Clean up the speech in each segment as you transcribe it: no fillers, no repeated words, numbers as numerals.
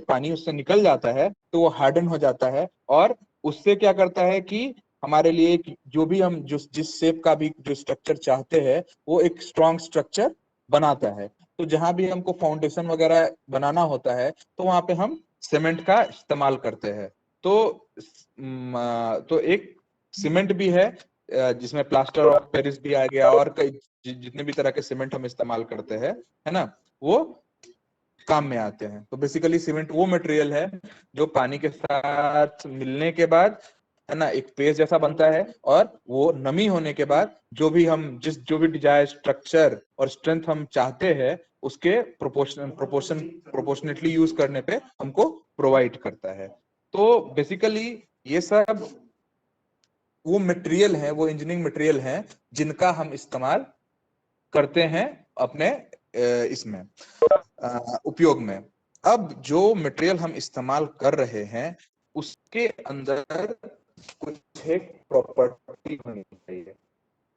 पानी उससे निकल जाता है तो वो हार्डन हो जाता है, और उससे क्या करता है कि हमारे लिए जो भी हम जिस शेप का भी जो स्ट्रक्चर चाहते हैं वो एक स्ट्रॉन्ग स्ट्रक्चर बनाता है। तो जहां भी हमको फाउंडेशन वगैरह बनाना होता है तो वहां पे हम सीमेंट का इस्तेमाल करते हैं। तो एक सीमेंट भी है जिसमें प्लास्टर ऑफ पेरिस भी आ गया, और कई जितने भी तरह के सीमेंट हम इस्तेमाल करते हैं, है ना, वो काम में आते हैं। तो बेसिकली सीमेंट वो मटेरियल है जो पानी के साथ मिलने के बाद, है ना, एक पेस्ट जैसा बनता है, और वो नमी होने के बाद जो भी डिजायर स्ट्रक्चर और स्ट्रेंथ हम चाहते हैं उसके प्रोपोर्शनेटली यूज करने पे हमको प्रोवाइड करता है। तो बेसिकली ये सब वो मटेरियल है, वो इंजीनियरिंग मटेरियल है जिनका हम इस्तेमाल करते हैं अपने इसमें उपयोग में। अब जो मटेरियल हम इस्तेमाल कर रहे हैं उसके अंदर कुछ एक प्रॉपर्टी होनी चाहिए।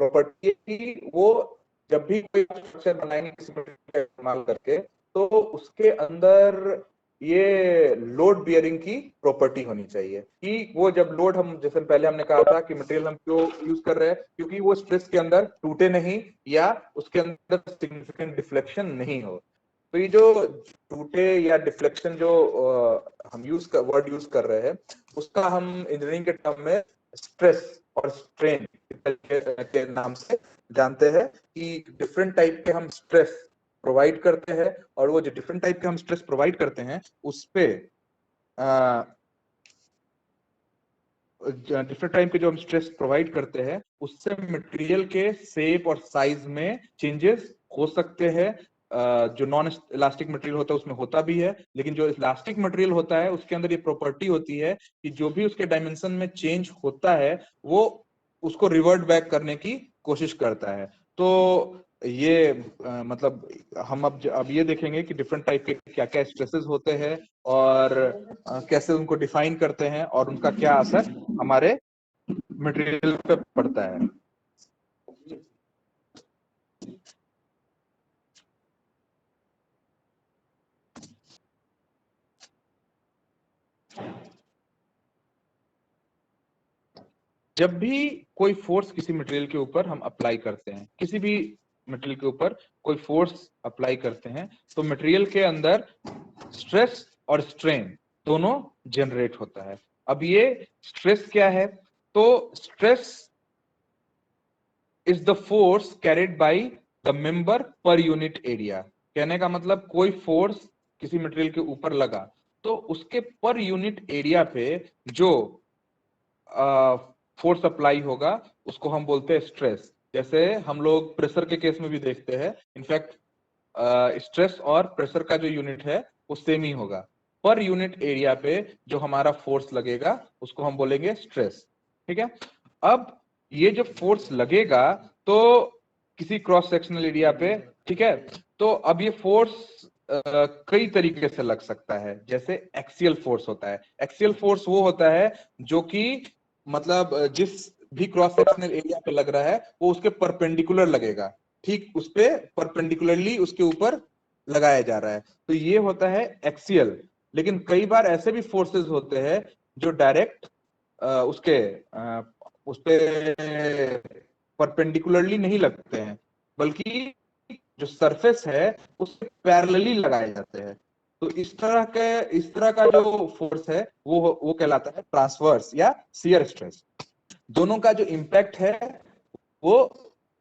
प्रॉपर्टी की वो जब भी कोई स्ट्रक्चर बनाएंगे किसी मटेरियल का इस्तेमाल करके, तो उसके अंदर ये लोड बियरिंग की प्रॉपर्टी होनी चाहिए कि वो जब लोड, हम जैसे पहले हमने कहा था कि मटेरियल हम क्यों यूज कर रहे हैं, क्योंकि वो स्ट्रेस के अंदर टूटे नहीं या उसके अंदर सिग्निफिकेंट डिफ्लेक्शन नहीं हो। तो ये जो टूटे या डिफ्लेक्शन जो हम वर्ड यूज कर रहे हैं उसका हम इंजीनियरिंग के टर्म में स्ट्रेस और स्ट्रेन के नाम से जानते हैं कि डिफरेंट टाइप के हम स्ट्रेस प्रोवाइड करते हैं, और वो जो डिफरेंट टाइप के हम स्ट्रेस प्रोवाइड करते हैं उस पे डिफरेंट टाइप के जो हम स्ट्रेस प्रोवाइड करते हैं उससे मटेरियल के शेप और साइज में चेंजेस हो सकते हैं। जो नॉन इलास्टिक मटेरियल होता है उसमें होता भी है, लेकिन जो इलास्टिक मटेरियल होता है उसके अंदर ये प्रॉपर्टी होती है कि जो भी उसके डायमेंशन में चेंज होता है वो उसको रिवर्ट बैक करने की कोशिश करता है। तो ये मतलब हम अब ये देखेंगे कि डिफरेंट टाइप के क्या क्या स्ट्रेसेस होते हैं और कैसे उनको डिफाइन करते हैं और उनका क्या असर हमारे मटेरियल पे पड़ता है। जब भी कोई फोर्स किसी मटेरियल के ऊपर हम अप्लाई करते हैं, किसी भी मटेरियल के ऊपर कोई फोर्स अप्लाई करते हैं, तो मटेरियल के अंदर स्ट्रेस और स्ट्रेन दोनों जनरेट होता है। अब ये स्ट्रेस क्या है? तो stress is the force carried by the member पर यूनिट एरिया। कहने का मतलब कोई फोर्स किसी मटेरियल के ऊपर लगा तो उसके पर यूनिट एरिया पे जो फोर्स अप्लाई होगा उसको हम बोलते हैं स्ट्रेस। जैसे हम लोग प्रेशर के केस में भी देखते हैं, इनफैक्ट स्ट्रेस और प्रेशर का जो यूनिट है वो सेम ही होगा। पर यूनिट एरिया पे जो हमारा फोर्स लगेगा उसको हम बोलेंगे स्ट्रेस। ठीक है। अब ये जब फोर्स लगेगा तो किसी क्रॉस सेक्शनल एरिया पे, ठीक है, तो अब ये फोर्स कई तरीके से लग सकता है। जैसे एक्सियल फोर्स होता है। एक्सियल फोर्स वो होता है जो कि मतलब जिस भी क्रॉस सेक्शनल एरिया पे लग रहा है वो उसके परपेंडिकुलर लगेगा, ठीक उस पे परपेंडिकुलरली उसके ऊपर लगाया जा रहा है, तो ये होता है एक्सियल। लेकिन कई बार ऐसे भी फोर्सेस होते हैं जो डायरेक्ट उसके उस पे परपेंडिकुलरली नहीं लगते हैं, बल्कि जो सरफेस है उससे पैरेलली लगाए जाते हैं। तो इस तरह का जो फोर्स है वो कहलाता है ट्रांसवर्स या शियर स्ट्रेस। दोनों का जो इम्पैक्ट है वो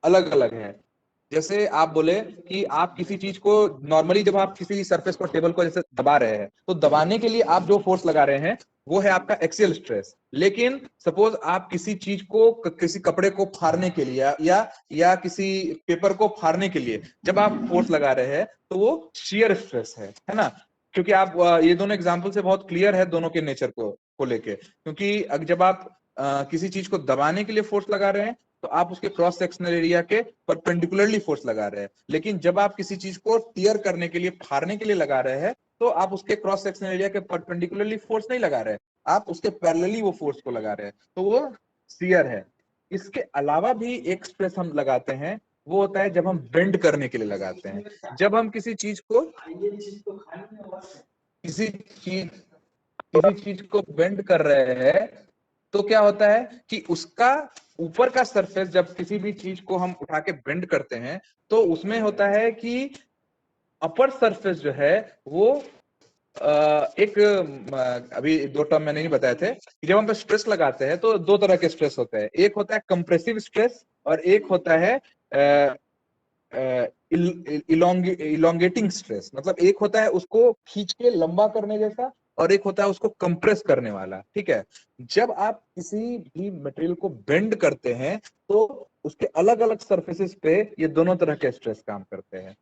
अलग अलग है। जैसे आप बोले कि आप किसी चीज को नॉर्मली जब आप किसी सरफेस को, टेबल को जैसे दबा रहे हैं, तो दबाने के लिए आप जो फोर्स लगा रहे हैं वो है आपका एक्सियल स्ट्रेस। लेकिन सपोज आप किसी चीज को, किसी कपड़े को फाड़ने के लिए या किसी पेपर को फाड़ने के लिए जब आप फोर्स लगा रहे हैं तो वो शियर स्ट्रेस है ना। क्योंकि आप ये दोनों एग्जाम्पल से बहुत क्लियर है दोनों के नेचर को लेके। क्योंकि जब आप किसी चीज को दबाने के लिए फोर्स लगा रहे हैं तो आप उसके क्रॉस सेक्शनल एरिया के परपेंडिकुलरली फोर्स लगा रहे हैं, लेकिन जब आप किसी चीज को टीयर करने के लिए, फाड़ने के लिए लगा रहे हैं, तो आप उसके क्रॉस सेक्शनल एरिया के परपेंडिकुलरली फोर्स नहीं लगा रहे हैं, आप उसके पैरेलली वो फोर्स को लगा रहे हैं, तो वो शियर है। इसके अलावा भी एक स्ट्रेस हम लगाते हैं, वो होता है जब हम बेंड करने के लिए लगाते हैं। जब हम किसी चीज को किसी चीज किसी चीज को बेंड कर रहे हैं, तो क्या होता है कि उसका ऊपर का सरफेस, जब किसी भी चीज को हम उठा के बेंड करते हैं, तो उसमें होता है कि अपर सरफेस जो है वो एक अभी दो टर्म मैंने नहीं बताए थे कि जब हम पे स्ट्रेस लगाते हैं तो दो तरह के स्ट्रेस होते हैं। एक होता है कंप्रेसिव स्ट्रेस और एक होता है इलोंगेटिंग स्ट्रेस। मतलब एक होता है उसको खींच के लंबा करने जैसा, और एक होता है उसको कंप्रेस करने वाला। ठीक है, जब आप किसी भी मटेरियल को बेंड करते हैं तो उसके अलग अलग सरफेसेस पे ये दोनों तरह के स्ट्रेस काम करते हैं।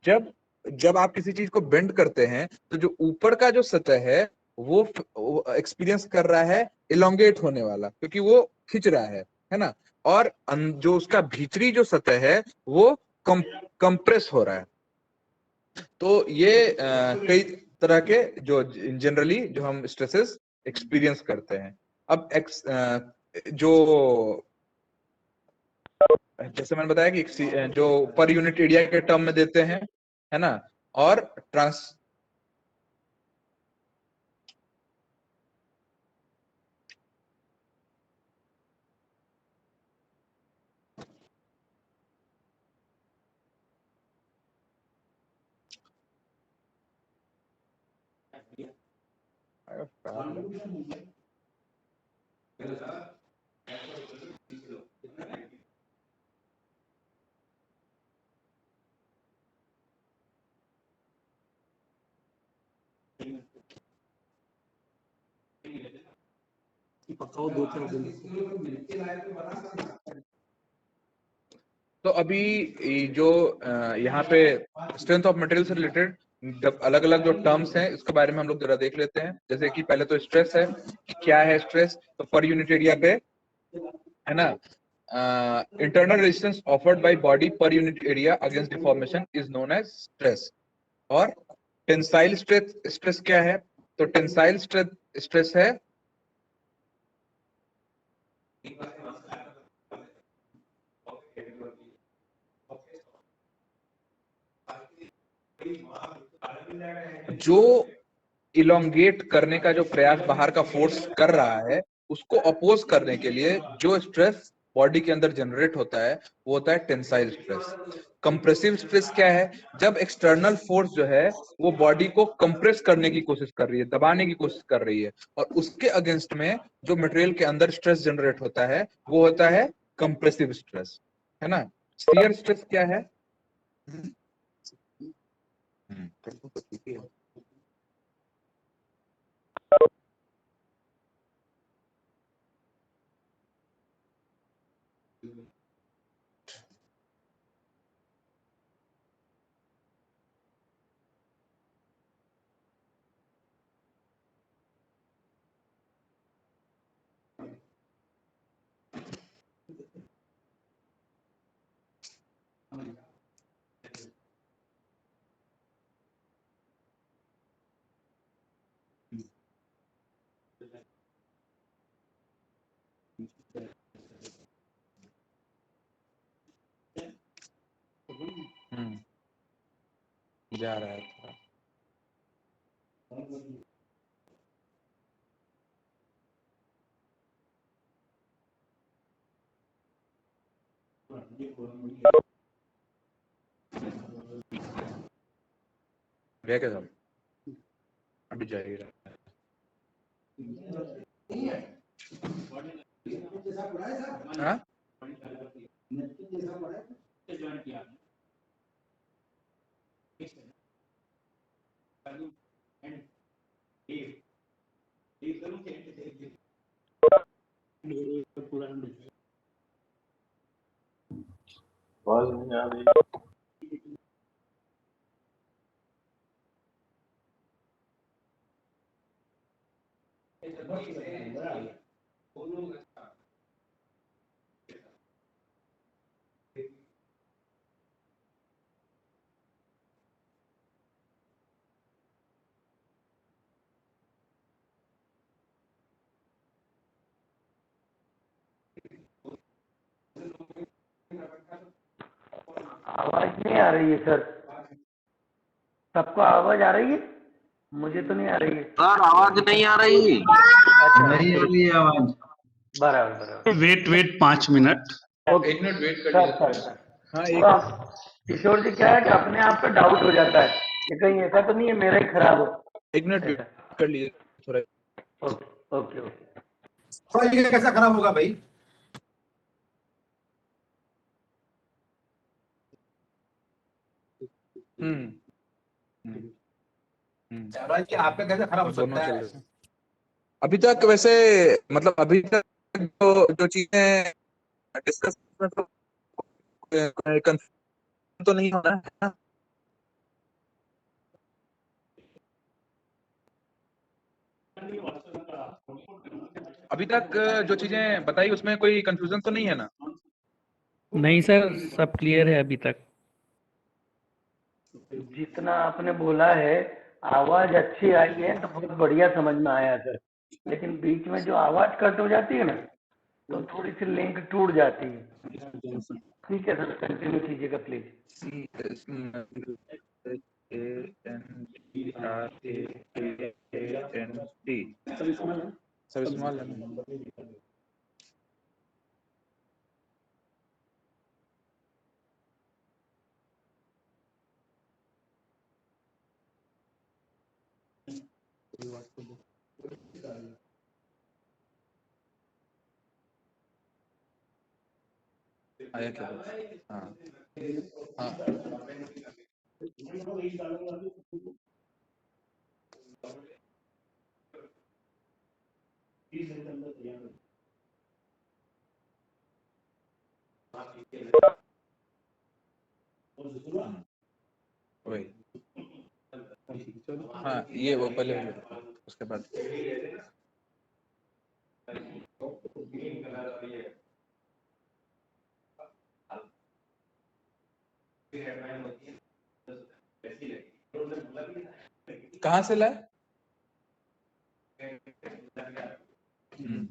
जब जब आप किसी चीज को बेंड करते हैं तो जो ऊपर का जो सतह है वो एक्सपीरियंस कर रहा है इलोंगेट होने वाला, क्योंकि वो खिंच रहा है ना। और जो उसका भीतरी जो सतह है वो कंप्रेस हो रहा है। तो ये कई तरह के जो जनरली जो हम स्ट्रेसेस एक्सपीरियंस करते हैं। अब जो जैसे मैंने बताया कि जो पर यूनिट एरिया के टर्म में देते हैं, है ना, और ट्रांस तो अभी जो यहाँ पे स्ट्रेंथ ऑफ मटेरियल से रिलेटेड जब अलग अलग जो टर्म्स हैं इसके बारे में हम लोग जरा देख लेते हैं। जैसे कि पहले तो स्ट्रेस है, क्या है स्ट्रेस? तो पर यूनिट एरिया पे, है ना, internal resistance offered by body per unit area against deformation is known as stress. और टेंसाइल स्ट्रेस, स्ट्रेस क्या है? तो टेंसाइल स्ट्रेस स्ट्रेस है जो इलोंगेट करने का जो प्रयास बाहर का फोर्स कर रहा है उसको अपोज करने के लिए जो स्ट्रेस बॉडी के अंदर जनरेट होता है वो होता है टेंसाइल स्ट्रेस। कंप्रेसिव स्ट्रेस क्या है? जब एक्सटर्नल फोर्स जो है वो बॉडी को कंप्रेस करने की कोशिश कर रही है, दबाने की कोशिश कर रही है, और उसके अगेंस्ट में जो मटेरियल के अंदर स्ट्रेस जनरेट होता है वो होता है कंप्रेसिव स्ट्रेस, है ना। शियर स्ट्रेस क्या है? जा रहा है थोड़ा। भैया क्या साहब अभी जा ही रहा है। हाँ? आवाज नहीं आ रही। आवाज नहीं आ रही है सर, सबको आवाज आ रही है? मुझे तो नहीं आ रही है सर, आवाज नहीं आ रही। अच्छा नहीं आ रही है आवाज। बराबर बराबर वेट 5 मिनट। ओके एक मिनट वेट कर सर लीजिए। सर सर हाँ तो एक आप किशोर जी क्या है कि अपने आप पे डाउट हो जाता है कि कहीं ऐसा तो नहीं है मेरा ही खराब हो मिनट वेट ऐसा कर लीजिए थोड़ा। ओके ओके ओके थोड़ा ये कैसा खराब होगा भाई? हम्म हम्म आवाज क्या आपका कैसा खराब हो दोनों सकता चल है? रहे हैं अभी तक। वैसे मतलब अभी तक जो जो चीजें डिस्कस तो कंफ्यूजन तो नहीं होना है ना? अभी तक जो चीजें बताई उसमें कोई कंफ्यूजन तो नहीं है ना? नहीं सर, सब क्लियर है अभी तक। जितना आपने बोला है आवाज अच्छी आई है तो बहुत बढ़िया समझ में आया सर लेकिन बीच में जो आवाज कट हो जाती है ना तो थोड़ी सी लिंक टूट जाती है ठीक है सर कंटिन्यू कीजिएगा प्लीज सब स्मॉल है। आया क्या? हाँ हाँ वही। हाँ ये वो पहले उसके बाद कहाँ से लाए? हम्म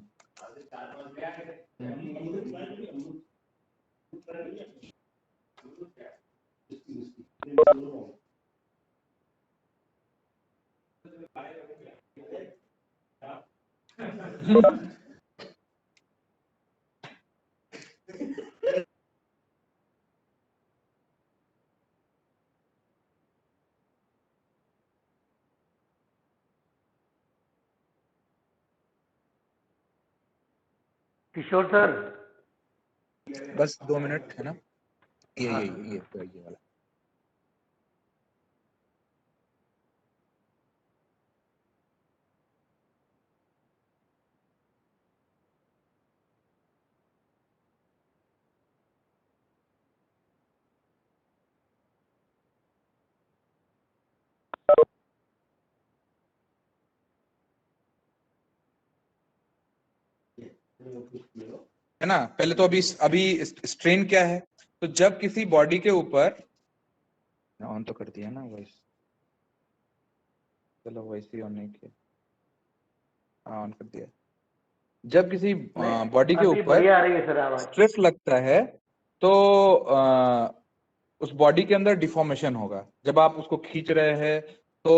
किशोर सर बस 2 मिनट है ना? ये वाला। है ना? पहले तो अभी स्ट्रेन क्या है? तो जब किसी बॉडी के ऊपर ऑन तो कर दिया ना वॉइस। चलो वॉइस ही ऑन नहीं किया। हाँ ऑन कर दिया। जब किसी बॉडी के अभी ऊपर बढ़िया आ रही है सर आवाज स्ट्रेस लगता है तो उस बॉडी के अंदर डिफॉर्मेशन होगा। जब आप उसको खींच रहे हैं तो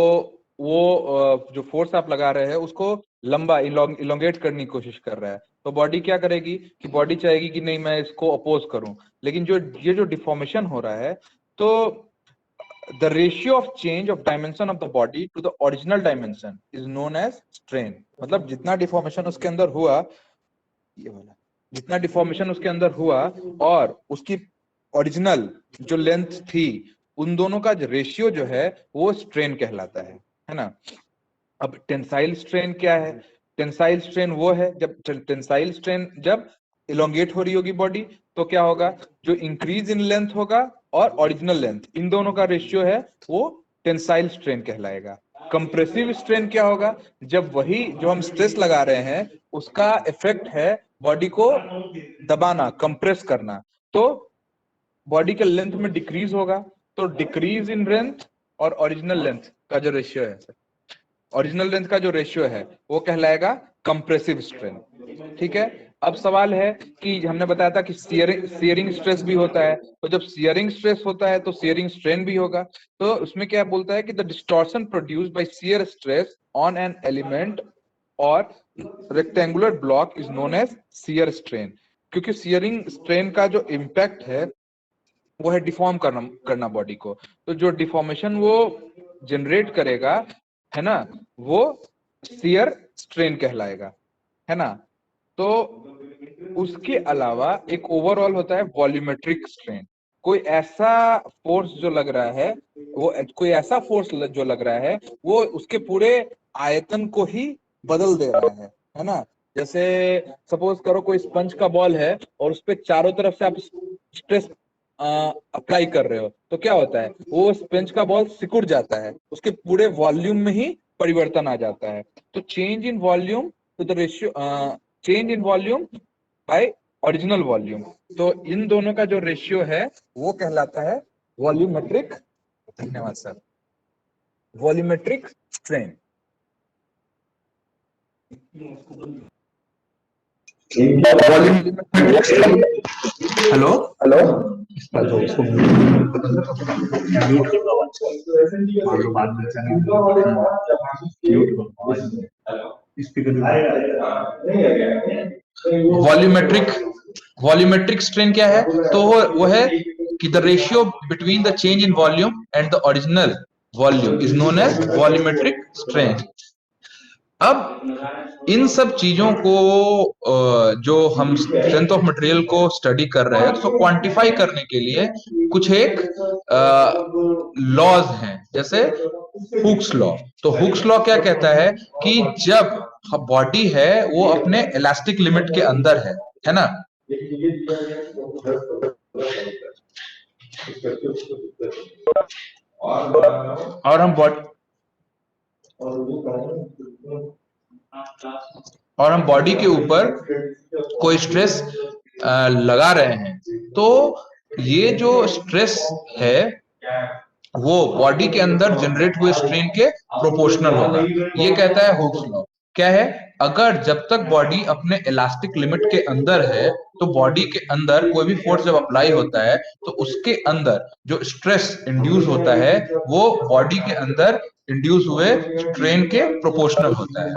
वो जो फोर्स आप लगा रहे हैं उसको लंबा इलोंगेट करने की कोशिश कर रहा है। तो बॉडी क्या करेगी कि बॉडी चाहेगी कि नहीं मैं इसको अपोज करूं। लेकिन जो डिफॉर्मेशन हो रहा है तो the ratio of change of dimension of the body to the original dimension is known as strain। मतलब जितना डिफॉर्मेशन उसके अंदर हुआ, ये वाला जितना डिफॉर्मेशन उसके अंदर हुआ और उसकी ओरिजिनल जो लेंथ थी उन दोनों का जो रेशियो जो है वो स्ट्रेन कहलाता है ना? अब टेंसाइल स्ट्रेन क्या है? टेंसाइल स्ट्रेन वो है जब टेंसाइल स्ट्रेन जब इलोंगेट हो रही होगी बॉडी तो क्या होगा? जो इंक्रीज इन लेंथ होगा और ओरिजिनल लेंथ इन दोनों का रेशियो है वो टेंसाइल स्ट्रेन कहलाएगा। कंप्रेसिव स्ट्रेन क्या होगा? जब वही जो हम स्ट्रेस लगा रहे हैं उसका इफेक्ट है बॉडी को दबाना, कंप्रेस करना, तो बॉडी के लेंथ में डिक्रीज होगा। तो डिक्रीज इन लेंथ और ओरिजिनल लेंथ का जो रेशियो है, ओरिजिनल लेंथ का जो रेशियो है वो कहलाएगा कंप्रेसिव स्ट्रेन। ठीक है? अब सवाल है कि हमने बताया था कि शियरिंग स्ट्रेस भी होता है, तो जब शियरिंग स्ट्रेस होता है तो शियरिंग स्ट्रेन भी होगा। तो उसमें क्या बोलता है कि the distortion produced by shear stress on an element or rectangular block is known as shear strain. क्योंकि शियरिंग स्ट्रेन का जो इम्पैक्ट है वो है डिफॉर्म करना बॉडी को, तो जो डिफॉर्मेशन वो जनरेट करेगा है ना, वो शियर स्ट्रेन कहलाएगा, है ना। तो उसके अलावा एक ओवरऑल होता है वॉल्यूमेट्रिक स्ट्रेन। कोई ऐसा फोर्स जो लग रहा है, वो कोई ऐसा फोर्स जो लग रहा है वो उसके पूरे आयतन को ही बदल दे रहा है ना। जैसे सपोज करो कोई स्पंज का बॉल है और उस पे चारों तरफ से आप स्ट्रेस अप्लाई कर रहे हो, तो क्या होता है, वो स्पंज का बॉल सिकुड़ जाता है, उसके पूरे वॉल्यूम में ही परिवर्तन आ जाता है। तो change in volume to the ratio, change in volume by original volume, तो इन दोनों का जो रेशियो है वो कहलाता है वॉल्यूमेट्रिक, धन्यवाद sir, volumetric strain. Hello volumetric strain क्या है, तो वो है कि the ratio between the change in volume and the original volume is known as volumetric strain. अब इन सब चीजों को जो हम स्ट्रेंथ ऑफ मटेरियल को स्टडी कर रहे हैं, तो क्वांटिफाई करने के लिए कुछ एक लॉज हैं, जैसे हुक्स लॉ। तो हुक्स लॉ क्या कहता है कि जब बॉडी है वो अपने इलास्टिक लिमिट के अंदर है ना, और हम बॉडी के ऊपर कोई स्ट्रेस लगा रहे हैं, तो ये जो स्ट्रेस है वो बॉडी के अंदर जनरेट हुए स्ट्रेन के प्रोपोर्शनल होगा। ये कहता है हुक्स लॉ। क्या है, अगर जब तक बॉडी अपने इलास्टिक लिमिट के अंदर है, तो बॉडी के अंदर कोई भी फोर्स जब अप्लाई होता है तो उसके अंदर जो स्ट्रेस इंड्यूस होता है वो बॉडी के अंदर इंड्यूस हुए स्ट्रेन के प्रोपोर्शनल होता है।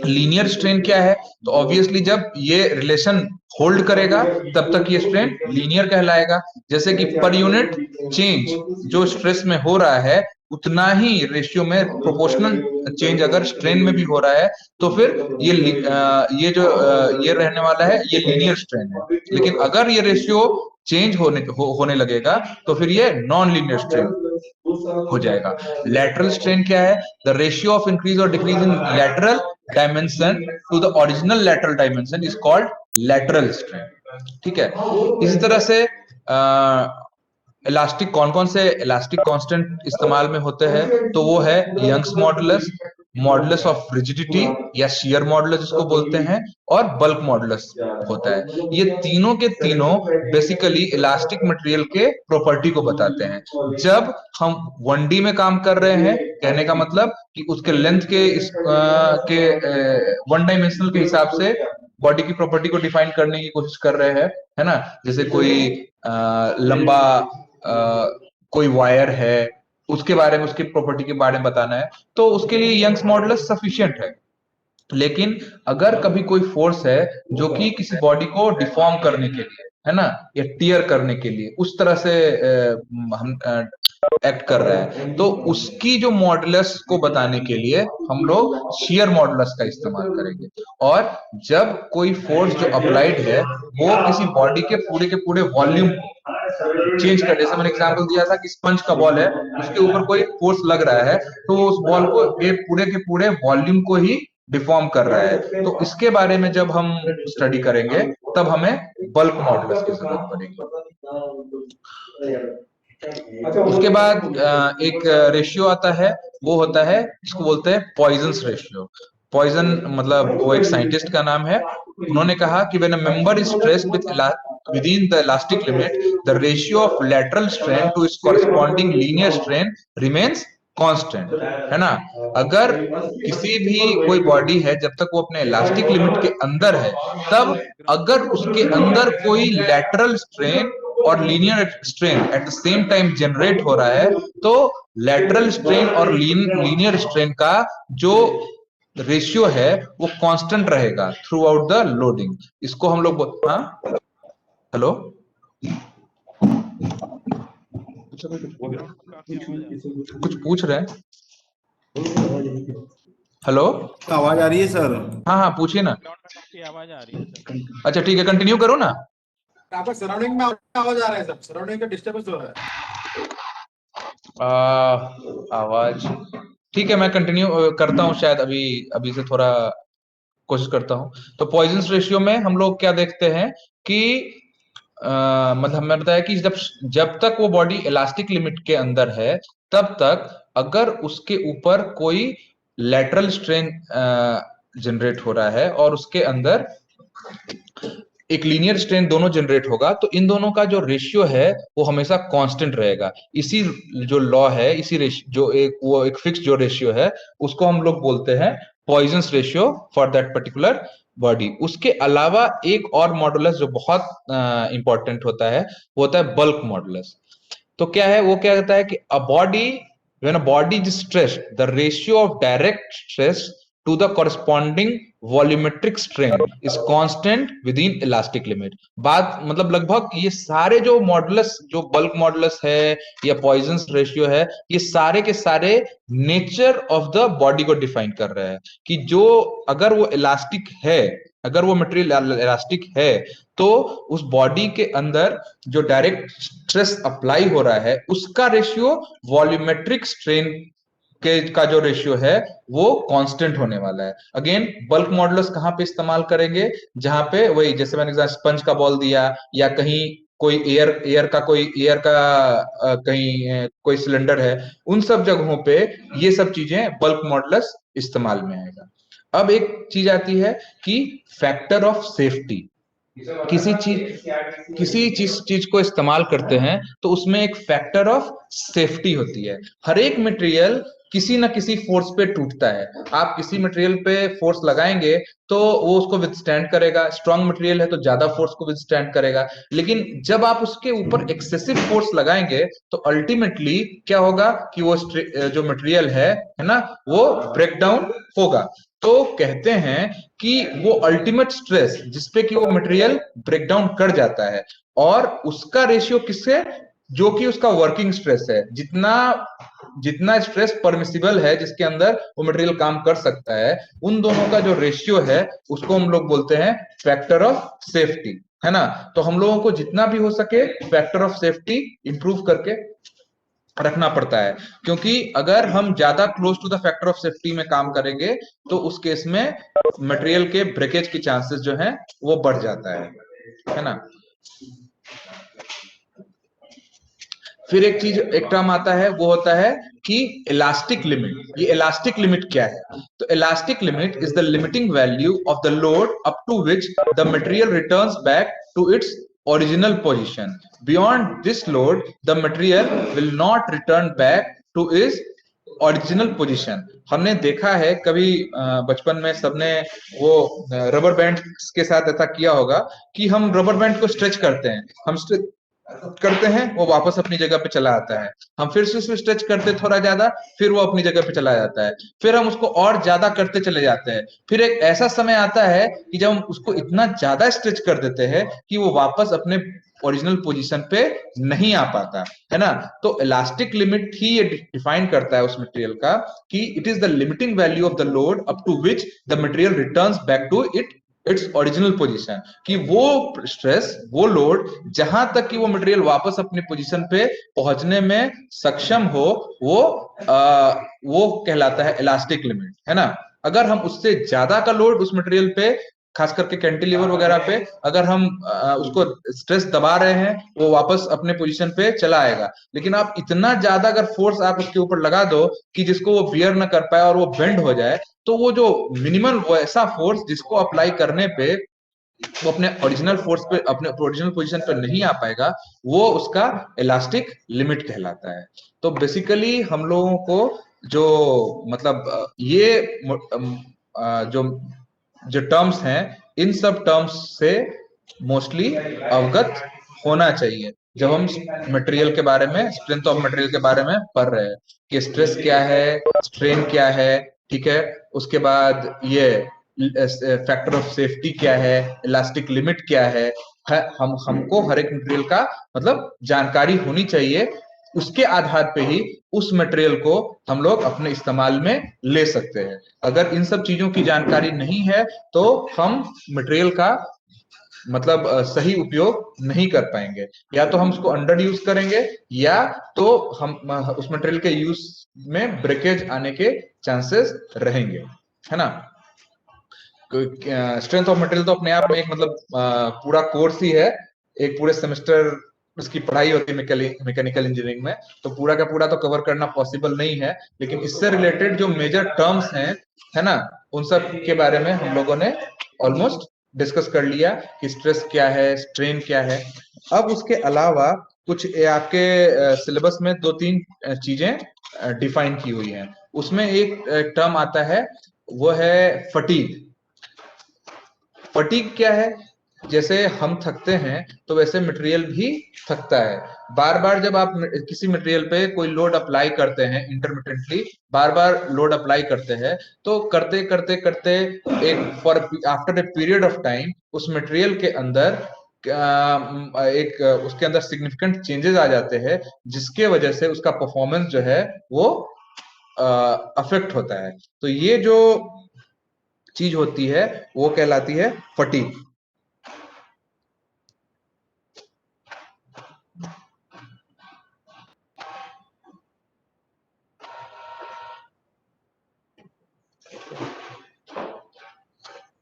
लीनियर स्ट्रेन क्या है, तो ऑब्वियसली जब ये रिलेशन होल्ड करेगा तब तक ये स्ट्रेन लीनियर कहलाएगा। जैसे कि पर यूनिट चेंज जो स्ट्रेस में हो रहा है उतना ही रेशियो में प्रोपोर्शनल चेंज अगर स्ट्रेन में भी हो रहा है, तो फिर ये रहने वाला है, ये लीनियर स्ट्रेन है। लेकिन अगर ये रेशियो चेंज होने लगेगा तो फिर ये नॉन लीनियर स्ट्रेन हो जाएगा। लैटरल स्ट्रेन क्या है, द रेशियो ऑफ इंक्रीज और decrease in lateral dimension to the original lateral dimension is called lateral strain. ठीक है, इसी तरह से इलास्टिक कौन से इलास्टिक कांस्टेंट इस्तेमाल में होते हैं, तो वो है Young's modulus, modulus of rigidity या शियर मॉडुलस जिसको बोलते हैं, और बल्क मॉडुलस होता है। ये तीनों के तीनों बेसिकली इलास्टिक मटेरियल के प्रॉपर्टी को बताते हैं। जब हम 1D में काम कर रहे हैं, कहने का मतलब कि उसके लेंथ के वन डायमेंशनल के हिसाब से बॉडी की प्रॉपर्टी को डिफाइन करने की कोशिश कर रहे हैं, है ना। जैसे कोई लंबा कोई वायर है, उसके बारे में, उसकी प्रॉपर्टी के बारे में बताना है, तो उसके लिए यंग्स मॉडुलस सफिशिएंट है। लेकिन अगर कभी कोई फोर्स है जो कि किसी बॉडी को डिफॉर्म करने के लिए, है ना, या टियर करने के लिए उस तरह से हम एक्ट कर रहे हैं, तो उसकी जो मॉडुलस को बताने के लिए हम लोग शियर मॉडुलस का इस्तेमाल करेंगे। और जब कोई फोर्स जो अप्लाइड है वो किसी बॉडी के पूरे वॉल्यूम को चेंज कर, जैसे मैंने एग्जांपल दिया था कि स्पंज का बॉल है, उसके ऊपर कोई फोर्स लग रहा है, तो उस बॉल को पूरे के पूरे वॉल्यूम को ही डिफॉर्म कर रहा है। तो इसके बारे में जब हम स्टडी करेंगे तब हमें बल्क मॉडुलस की जरूरत पड़ेगी। उसके बाद एक रेशियो आता है, वो होता है, इसको बोलते हैं पॉइजन्स रेशियो। पॉइजन मतलब वो एक साइंटिस्ट का नाम है, उन्होंने कहा कि when a member is stressed within the elastic limit, the ratio of lateral strain to its corresponding linear strain remains constant, है ना। अगर किसी भी कोई बॉडी है, जब तक वो अपने इलास्टिक लिमिट के अंदर है, तब अगर उसके अंदर कोई लैटरल स्ट्रेन और linear strain at the same time generate हो रहा है, तो लैटरल स्ट्रेन और लीनियर स्ट्रेन का जो रेशियो है वो कांस्टेंट रहेगा थ्रू आउट द लोडिंग। इसको हम लोग हाँ, हेलो, कुछ पूछ रहे हैं? हेलो, आवाज आ रही है सर? हाँ हाँ पूछिए ना। की आवाज आ रही है सर। अच्छा ठीक है, कंटिन्यू करो ना। आपका सराउंडिंग में आवाज आ रहा है सर, सराउंडिंग का डिस्टर्बेंस हो रहा है। आवाज ठीक है, मैं कंटिन्यू करता हूँ, शायद अभी अभी से थोड़ा कोशिश करता हूँ। तो पॉइजन रेशियो में हम लोग क्या देखते हैं कि मतलब हमने बताया कि जब जब तक वो बॉडी इलास्टिक लिमिट के अंदर है, तब तक अगर उसके ऊपर कोई लैटरल स्ट्रेन जनरेट हो रहा है और उसके अंदर एक लीनियर स्ट्रेन दोनों जनरेट होगा, तो इन दोनों का जो रेशियो है वो हमेशा कांस्टेंट रहेगा। इसी जो लॉ है, इसी जो एक फिक्स जो रेशियो है, उसको हम लोग बोलते हैं Poisson ratio for that particular body. उसके अलावा एक और मॉडुलस जो बहुत इंपॉर्टेंट होता है, वो होता है बल्क मॉडुलस। तो क्या है वो, क्या कहता है कि a body, when a body is stressed, the ratio of direct stress to the corresponding volumetric strain is constant within elastic limit। बात मतलब लगभग ये सारे जो मॉडुलस, जो बल्क मॉडुलस है या पॉइजन रेशियो है, ये सारे के सारे नेचर ऑफ द बॉडी को डिफाइन कर रहे हैं कि जो अगर वो इलास्टिक है, अगर वो मटेरियल इलास्टिक है, तो उस बॉडी के अंदर जो डायरेक्ट स्ट्रेस अप्लाई हो रहा है उसका रेशियो वॉल्यूमेट्रिक स्ट्रेन के का जो रेशियो है वो कांस्टेंट होने वाला है। अगेन बल्क मॉडुलस कहां पे इस्तेमाल करेंगे? जहां पे वही, जैसे मैंने स्पंज का बॉल दिया, या कहीं कोई एयर का कहीं कोई सिलेंडर है, उन सब जगहों पे ये सब चीजें बल्क मॉडुलस इस्तेमाल में आएगा। अब एक चीज आती है कि फैक्टर ऑफ सेफ्टी। किसी चीज को इस्तेमाल करते हैं तो उसमें एक फैक्टर ऑफ सेफ्टी होती है। हर एक मटेरियल किसी ना किसी फोर्स पे टूटता है। आप किसी मटेरियल पे फोर्स लगाएंगे तो वो उसको विथस्टैंड करेगा, स्ट्रॉन्ग मटेरियल है तो ज्यादा फोर्स को विथस्टैंड करेगा। लेकिन जब आप उसके ऊपर एक्सेसिव फोर्स लगाएंगे तो अल्टीमेटली क्या होगा कि वो जो मटेरियल है ना, वो ब्रेक डाउन होगा। तो कहते हैं कि वो अल्टीमेट स्ट्रेस जिसपे कि वो मटेरियल ब्रेक डाउन कर जाता है, और उसका रेशियो किससे, जो कि उसका वर्किंग स्ट्रेस है, जितना जितना स्ट्रेस परमिसिबल है जिसके अंदर वो मटेरियल काम कर सकता है, उन दोनों का जो रेशियो है उसको हम लोग बोलते हैं फैक्टर ऑफ सेफ्टी, है ना। तो हम लोगों को जितना भी हो सके फैक्टर ऑफ सेफ्टी इंप्रूव करके रखना पड़ता है, क्योंकि अगर हम ज्यादा close to the factor of safety में काम करेंगे तो उस केस में मटेरियल के ब्रेकेज की चांसेस जो है वो बढ़ जाता है ना। फिर एक टर्म आता है, वो होता है कि इलास्टिक लिमिट। ये इलास्टिक लिमिट क्या है? तो elastic limit is the limiting value of the load up to which the material returns back to its original position. Beyond this load, the material will not return back to its original position. हमने देखा है कभी बचपन में सबने वो rubber band के साथ ऐसा किया होगा कि हम रबर बैंड को स्ट्रेच करते हैं, हम स्ट्रेच करते हैं, वो वापस अपनी जगह पे चला आता है, हम फिर से उसको स्ट्रेच करते थोड़ा ज्यादा, फिर वो अपनी जगह पे चला जाता है, फिर हम उसको और ज्यादा करते चले जाते हैं, फिर एक ऐसा समय आता है कि जब हम उसको इतना ज्यादा स्ट्रेच कर देते हैं कि वो वापस अपने ओरिजिनल पोजीशन पे नहीं आ पाता, है ना। तो इलास्टिक लिमिट ही ये डिफाइन करता है उस मटेरियल का कि it is the limiting value of the load up to which the material returns back to its original position, कि वो स्ट्रेस, वो लोड, जहां तक कि वो मटेरियल वापस अपनी पोजीशन पे पहुंचने में सक्षम हो, वो कहलाता है इलास्टिक लिमिट, है ना। अगर हम उससे ज्यादा का लोड उस मटेरियल पे, खास करके कैंटिलीवर वगैरह पे, अगर हम उसको स्ट्रेस दबा रहे हैं, वो वापस अपने पोजीशन पे चला आएगा। लेकिन आप इतना ज्यादा अगर फोर्स आप उसके ऊपर लगा दो कि जिसको वो बियर ना कर पाए और वो बेंड हो जाए, तो वो जो मिनिमल वैसा फोर्स जिसको अप्लाई करने पे वो अपने ओरिजिनल फोर्स पे, अपने ओरिजिनल पोजीशन पे नहीं आ पाएगा, वो उसका इलास्टिक लिमिट कहलाता है। तो बेसिकली हम लोगों को जो मतलब जो जो टर्म्स हैं, इन सब टर्म्स से मोस्टली अवगत होना चाहिए जब हम मटेरियल के बारे में, स्ट्रेंथ ऑफ मटेरियल के बारे में पढ़ रहे हैं कि स्ट्रेस क्या है, स्ट्रेन क्या है, ठीक है। उसके बाद ये फैक्टर ऑफ सेफ्टी क्या है, इलास्टिक लिमिट क्या है, हम हमको हर एक मटेरियल का मतलब जानकारी होनी चाहिए। उसके आधार पे ही उस मटेरियल को हम लोग अपने इस्तेमाल में ले सकते हैं। अगर इन सब चीजों की जानकारी नहीं है तो हम मटेरियल का मतलब सही उपयोग नहीं कर पाएंगे। या तो हम उसको अंडर यूज करेंगे, या तो हम उस मटेरियल के यूज में ब्रेकेज आने के चांसेस रहेंगे, है ना। स्ट्रेंथ ऑफ मटेरियल तो अपने आप में एक मतलब पूरा कोर्स ही है, एक पूरे सेमेस्टर उसकी पढ़ाई होती है मैकेनिकल इंजीनियरिंग में, तो पूरा का पूरा तो कवर करना पॉसिबल नहीं है। लेकिन इससे रिलेटेड जो मेजर टर्म्स हैं, है ना, उन सब के बारे में हम लोगों ने ऑलमोस्ट डिस्कस कर लिया कि स्ट्रेस क्या है, स्ट्रेन क्या है। अब उसके अलावा कुछ आपके सिलेबस में दो तीन चीजें डिफाइन की हुई हैं। उसमें एक टर्म आता है, वो है फटीग। फटीग क्या है? जैसे हम थकते हैं तो वैसे मटेरियल भी थकता है। बार बार जब आप किसी मटेरियल पे कोई लोड अप्लाई करते हैं, इंटरमिटेंटली बार बार लोड अप्लाई करते हैं, तो करते करते करते एक for after a period of time उस मटेरियल के अंदर एक उसके अंदर सिग्निफिकेंट चेंजेस आ जाते हैं, जिसके वजह से उसका परफॉर्मेंस जो है वो अफेक्ट होता है। तो ये जो चीज होती है वो कहलाती है फटीग।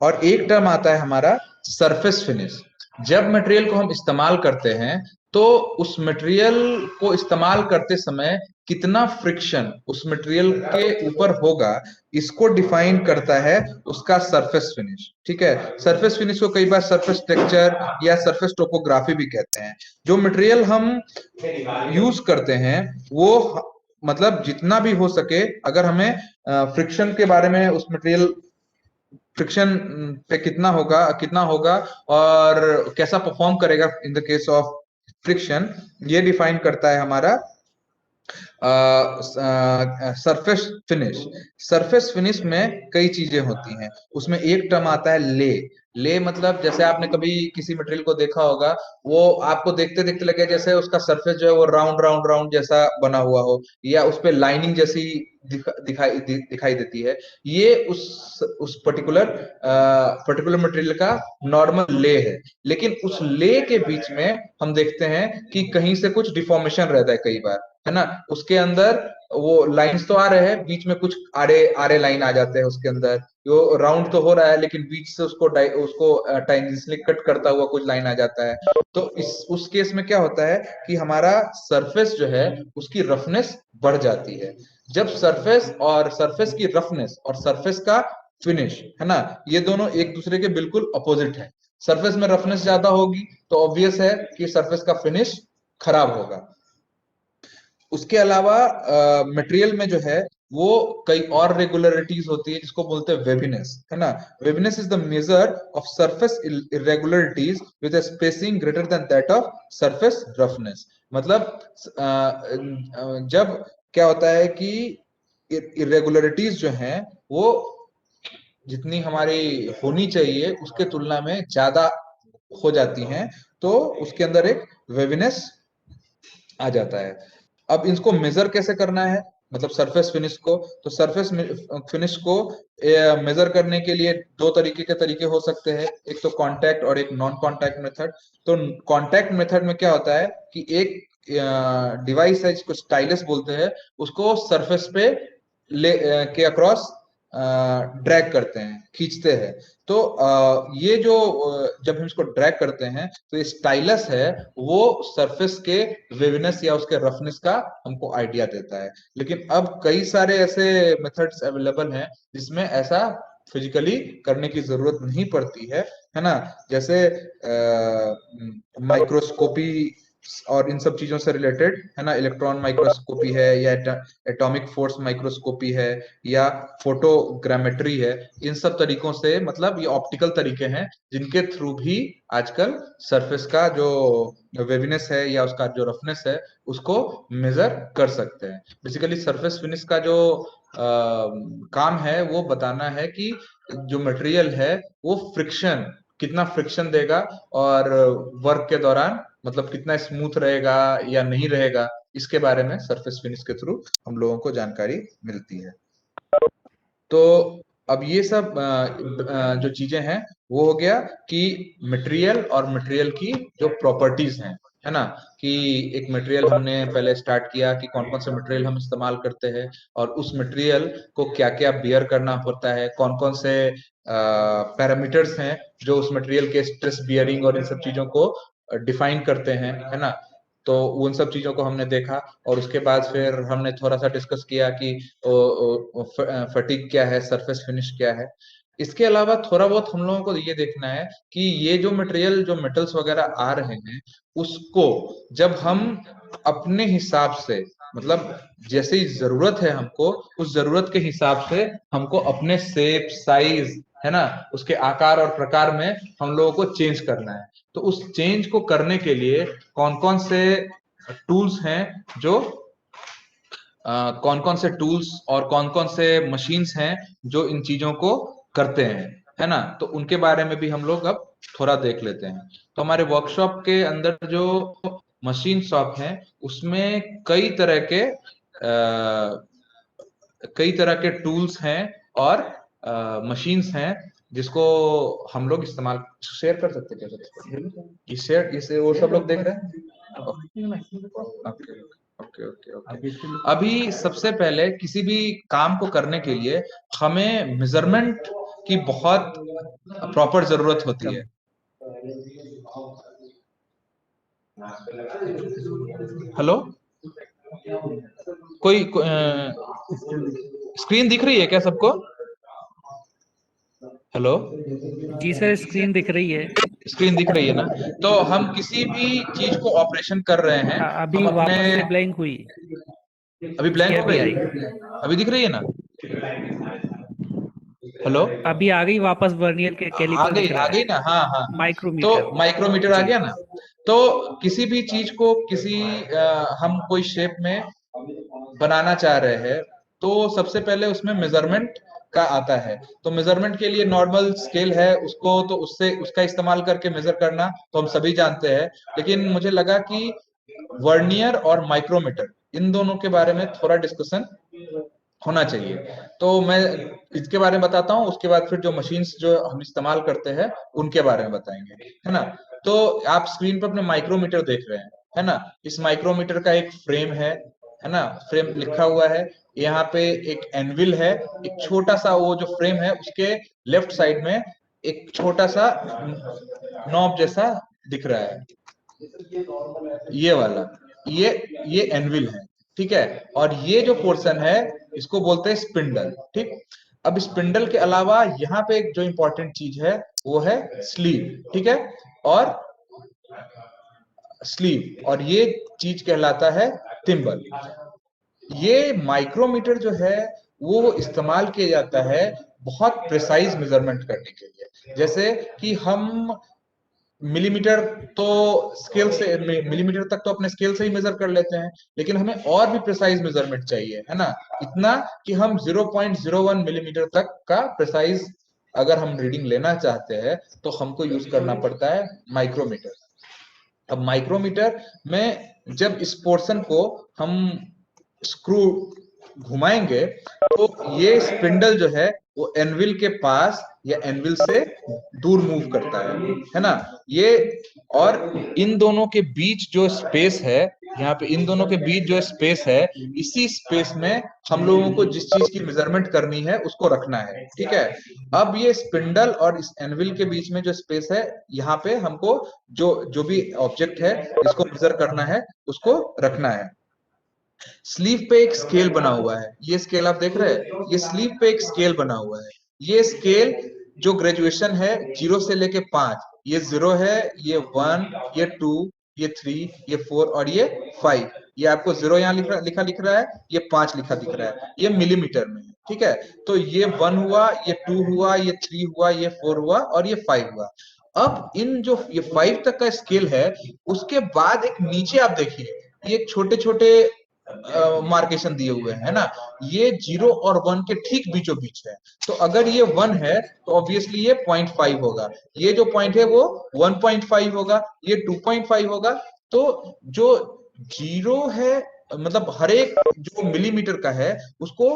और एक टर्म आता है हमारा सरफेस फिनिश। जब मटेरियल को हम इस्तेमाल करते हैं तो उस मटेरियल को इस्तेमाल करते समय कितना फ्रिक्शन उस मटेरियल के ऊपर होगा, इसको डिफाइन करता है उसका सरफेस फिनिश। ठीक है, सरफेस फिनिश को कई बार सरफेस टेक्सचर या सरफेस टोपोग्राफी भी कहते हैं। जो मटेरियल हम यूज करते हैं वो मतलब जितना भी हो सके, अगर हमें फ्रिक्शन के बारे में, उस मटेरियल फ्रिक्शन पे कितना होगा और कैसा परफॉर्म करेगा in the case of friction, ये डिफाइन करता है हमारा सरफेस फिनिश। सरफेस फिनिश में कई चीजें होती हैं। उसमें एक टर्म आता है ले। ले मतलब जैसे आपने कभी किसी मटेरियल को देखा होगा, वो आपको देखते देखते लगे जैसे उसका सरफेस जो है वो राउंड राउंड राउंड जैसा बना हुआ हो, या उस पे लाइनिंग जैसी दिखाई देती है। ये उस पर्टिकुलर मटेरियल का नॉर्मल ले है। लेकिन उस ले के बीच में हम देखते हैं कि कहीं से कुछ डिफॉर्मेशन रहता है कई बार, है ना। उसके अंदर वो लाइंस तो आ रहे हैं, बीच में कुछ आरे आरे लाइन आ जाते हैं उसके अंदर। जो राउंड तो हो रहा है लेकिन बीच से उसको टाइजेंशली कट करता हुआ कुछ लाइन आ जाता है। तो उस केस में क्या होता है कि हमारा सरफेस जो है उसकी रफनेस बढ़ जाती है। जब सरफेस की रफनेस और सरफेस का फिनिश, है ना, ये दोनों एक दूसरे के बिल्कुल अपोजिट है। सरफेस में रफनेस ज्यादा होगी तो ऑब्वियस है कि सरफेस का फिनिश खराब होगा। उसके अलावा मटेरियल में जो है वो कई और रेगुलरिटीज होती है जिसको बोलते हैं वेविनेस, है ना। Waviness is the measure of surface irregularities with a spacing greater than that of surface roughness. मतलब जब क्या होता है कि इरेगुलरिटीज जो हैं वो जितनी हमारी होनी चाहिए उसके तुलना में ज्यादा हो जाती हैं, तो उसके अंदर एक वेविनेस आ जाता है। अब इसको मेजर कैसे करना है, मतलब सरफेस फिनिश को, तो सरफेस फिनिश को मेजर करने के लिए दो तरीके हो सकते हैं, एक तो कांटेक्ट और एक नॉन कांटेक्ट मेथड। तो कांटेक्ट मेथड में क्या होता है कि एक डिवाइस है जिसको स्टाइलस बोलते हैं, उसको सरफेस पे के अक्रॉस ड्रैग करते हैं, खींचते हैं। तो ये जो जब हम इसको ड्रैग करते हैं तो ये स्टाइलस है, वो सरफेस के वेविनेस या उसके रफनेस का हमको आइडिया देता है। लेकिन अब कई सारे ऐसे मेथड्स अवेलेबल हैं जिसमें ऐसा फिजिकली करने की जरूरत नहीं पड़ती है ना। जैसे माइक्रोस्कोपी और इन सब चीजों से रिलेटेड है ना, इलेक्ट्रॉन माइक्रोस्कोपी है या एटॉमिक फोर्स माइक्रोस्कोपी है या फोटोग्रामेट्री है। इन सब तरीकों से मतलब ये ऑप्टिकल तरीके हैं जिनके थ्रू भी आजकल सरफेस का जो वेविनेस है या उसका जो रफनेस है उसको मेजर कर सकते हैं। बेसिकली सरफेस फिनिश का जो काम है वो बताना है कि जो मटेरियल है वो कितना फ्रिक्शन देगा और वर्क के दौरान मतलब कितना स्मूथ रहेगा या नहीं रहेगा, इसके बारे में सरफेस फिनिश के थ्रू हम लोगों को जानकारी मिलती है। तो अब ये सब जो चीजें हैं वो हो गया कि मटेरियल और मटेरियल की जो प्रॉपर्टीज हैं, है ना, कि एक मटेरियल हमने पहले स्टार्ट किया कि कौन कौन से मटेरियल हम इस्तेमाल करते हैं और उस मटेरियल को क्या क्या बियर करना पड़ता है, कौन कौन से पैरामीटर्स हैं जो उस मटेरियल के स्ट्रेस बियरिंग और इन सब चीजों को डिफाइन करते हैं, है ना। तो उन सब चीजों को हमने देखा और उसके बाद फिर हमने थोड़ा सा डिस्कस किया कि फटीग क्या है, सरफेस फिनिश क्या है। इसके अलावा थोड़ा बहुत हम लोगों को ये देखना है कि ये जो मटेरियल जो मेटल्स वगैरह आ रहे हैं उसको जब हम अपने हिसाब से मतलब जैसी जरूरत है हमको उस जरूरत के हिसाब से हमको अपने शेप साइज है ना उसके आकार और प्रकार में हम लोगों को चेंज करना है। तो उस चेंज को करने के लिए कौन कौन से टूल्स हैं जो कौन कौन से टूल्स और कौन कौन से मशीन्स हैं जो इन चीजों को करते हैं, है ना। तो उनके बारे में भी हम लोग अब थोड़ा देख लेते हैं। तो हमारे वर्कशॉप के अंदर जो मशीन शॉप है उसमें कई तरह के टूल्स हैं और मशीन्स हैं जिसको हम लोग इस्तेमाल शेयर कर सकते हैं। क्या इसे वो सब लोग देख रहे हैं। Okay okay okay okay. अभी सबसे पहले किसी भी काम को करने के लिए हमें मेजरमेंट की बहुत प्रॉपर जरूरत होती है। हेलो, कोई स्क्रीन दिख रही है क्या सबको? हेलो, जी सर, स्क्रीन दिख रही है। स्क्रीन दिख रही है ना। तो हम किसी भी चीज को ऑपरेशन कर रहे हैं अभी हम वापस से अपने ब्लैंक हुई। अभी ब्लैंक हो अभी गई, आई। अभी दिख रही है ना। हेलो, अभी आ गई वापस, वर्नियर के कैलिपर दिख रहा आ गई है। ना। हाँ हाँ, तो माइक्रोमीटर। माइक्रोमीटर आ जी। गया ना। तो किसी भी चीज को हम कोई शेप में बनाना चाह रहे हैं तो सबसे पहले उसमें मेजरमेंट का आता है। तो मेजरमेंट के लिए नॉर्मल स्केल है उसको तो उससे उसका इस्तेमाल करके मेजर करना तो हम सभी जानते हैं। लेकिन मुझे लगा कि वर्नियर और माइक्रोमीटर इन दोनों के बारे में थोड़ा डिस्कशन होना चाहिए। तो मैं इसके बारे में बताता हूँ, उसके बाद फिर जो मशीन्स जो हम इस्तेमाल करते हैं उनके बारे में बताएंगे, है ना। तो आप स्क्रीन पर अपने माइक्रोमीटर देख रहे हैं, है ना। इस माइक्रोमीटर का एक फ्रेम है ना, फ्रेम लिखा हुआ है। यहाँ पे एक एनविल है, एक छोटा सा वो जो फ्रेम है उसके लेफ्ट साइड में एक छोटा सा नॉब जैसा दिख रहा है, ये वाला, ये एनविल है, ठीक है। और ये जो पोर्शन है इसको बोलते हैं स्पिंडल, ठीक। अब स्पिंडल के अलावा यहाँ पे एक जो इंपॉर्टेंट चीज है वो है स्लीव, ठीक है। और ये चीज कहलाता है थिम्बल। ये माइक्रोमीटर जो है वो इस्तेमाल किया जाता है बहुत प्रिसाइज मेजरमेंट करने के लिए। जैसे कि हम मिलीमीटर तो स्केल से मिलीमीटर तक तो अपने स्केल से ही मेजर कर लेते हैं, लेकिन हमें और भी प्रिसाइज मेजरमेंट चाहिए, है ना। इतना कि हम 0.01 मिलीमीटर तक का प्रिसाइज अगर हम रीडिंग लेना चाहते हैं तो हमको यूज करना पड़ता है माइक्रोमीटर। अब माइक्रोमीटर में जब इस पोर्शन को हम स्क्रू घुमाएंगे तो ये स्पिंडल जो है वो एनविल के पास या एनविल से दूर मूव करता है ना। ये और इन दोनों के बीच जो स्पेस है, यहाँ पे इन दोनों के बीच जो स्पेस है, इसी स्पेस में हम लोगों को जिस चीज की मेजरमेंट करनी है उसको रखना है, ठीक है। अब ये स्पिंडल और इस एनविल के बीच में जो स्पेस है यहाँ पे हमको जो भी ऑब्जेक्ट है जिसको मेजर करना है उसको रखना है। स्लीव पे एक स्केल बना हुआ है, ये स्केल आप देख रहे हैं, ये स्लीव पे एक स्केल बना हुआ है। ये स्केल जो ग्रेजुएशन है 0 से लेके 5, ये 0 है, ये 1, ये 2, ये 3, ये 4 और ये 5। ये आपको 0 यहाँ लिखा दिख रहा है, ये 5 लिखा दिख रहा है, ये मिलीमीटर में है, ठीक है। तो ये 1 हुआ, ये 2 हुआ, ये 3 हुआ, ये 4 हुआ और ये 5 हुआ। अब इन जो ये 5 तक का स्केल है, उसके बाद एक नीचे आप देखिए, ये छोटे छोटे मार्केशन दिए हुए हैं, है ना। ये 0 और 1 के ठीक बीचों बीच है। तो अगर ये 1 है तो ऑब्वियसली ये 0.5 होगा, ये जो पॉइंट है वो 1.5 होगा, ये 2.5 होगा। तो जो 0 है, मतलब हर एक जो मिलीमीटर का है उसको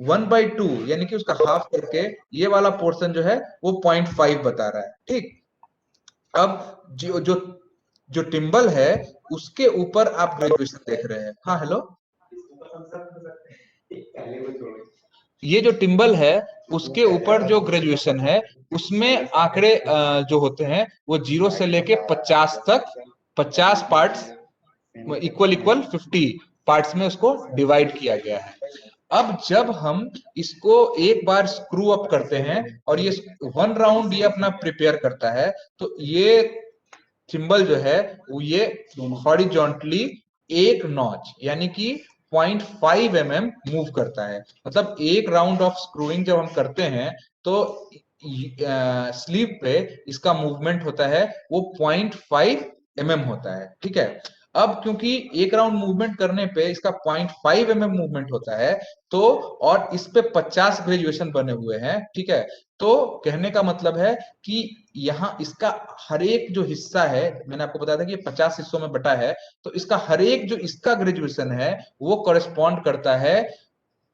1/2 यानी कि उसका हाफ करके ये वाला पोर्शन जो है वो 0.5 बता रहा है, ठीक। अब जो जो जो टिम्बल है उसके ऊपर आप ग्रेजुएशन देख रहे हैं। हाँ हेलो, ये जो टिम्बल है उसके ऊपर जो ग्रेजुएशन है उसमें आंकड़े जो होते हैं वो 0 से लेके 50 तक, 50 पार्ट्स इक्वल 50 पार्ट्स में उसको डिवाइड किया गया है। अब जब हम इसको एक बार स्क्रू अप करते हैं और ये 1 राउंड ये अपना प्रिपेयर करता है, तो ये थिम्बल जो है वो ये हॉरिजॉन्टली एक नॉच यानी कि 0.5 mm मूव करता है। मतलब एक राउंड ऑफ स्क्रूइंग जब हम करते हैं तो स्लीव पे इसका मूवमेंट होता है वो 0.5 mm होता है, ठीक है। अब क्योंकि एक राउंड मूवमेंट करने पे इसका 0.5 mm मूवमेंट होता है, तो और इस पे 50 ग्रेजुएशन बने हुए हैं, ठीक है। तो कहने का मतलब है कि यहाँ इसका हर एक जो हिस्सा है, मैंने आपको बताया था कि ये 50 हिस्सों में बटा है, तो इसका हर एक जो इसका ग्रेजुएशन है वो कॉरेस्पॉन्ड करता है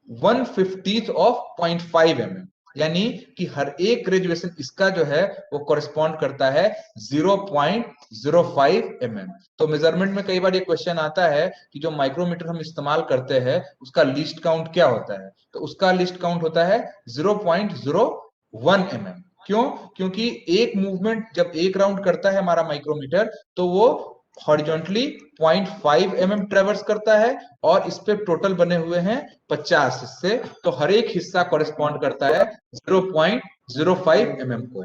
1/50 ऑफ 0.5 mm, यानी कि हर एक ग्रेजुएशन इसका जो है वो कॉरेस्पॉन्ड करता है 0.05 mm। तो मेजरमेंट में कई बार ये क्वेश्चन आता है कि जो माइक्रोमीटर हम इस्तेमाल करते हैं उसका लीस्ट काउंट क्या होता है, तो उसका लीस्ट काउंट होता है 0.01 mm। क्यों? क्योंकि एक मूवमेंट जब एक राउंड करता है हमारा माइक्रोमीटर तो वो हॉरिजॉन्टली 0.5 mm ट्रेवर्स करता है और इस पे टोटल बने हुए हैं 50 हिस्से, तो हर एक हिस्सा कॉरेस्पॉन्ड करता है 0.05 mm को।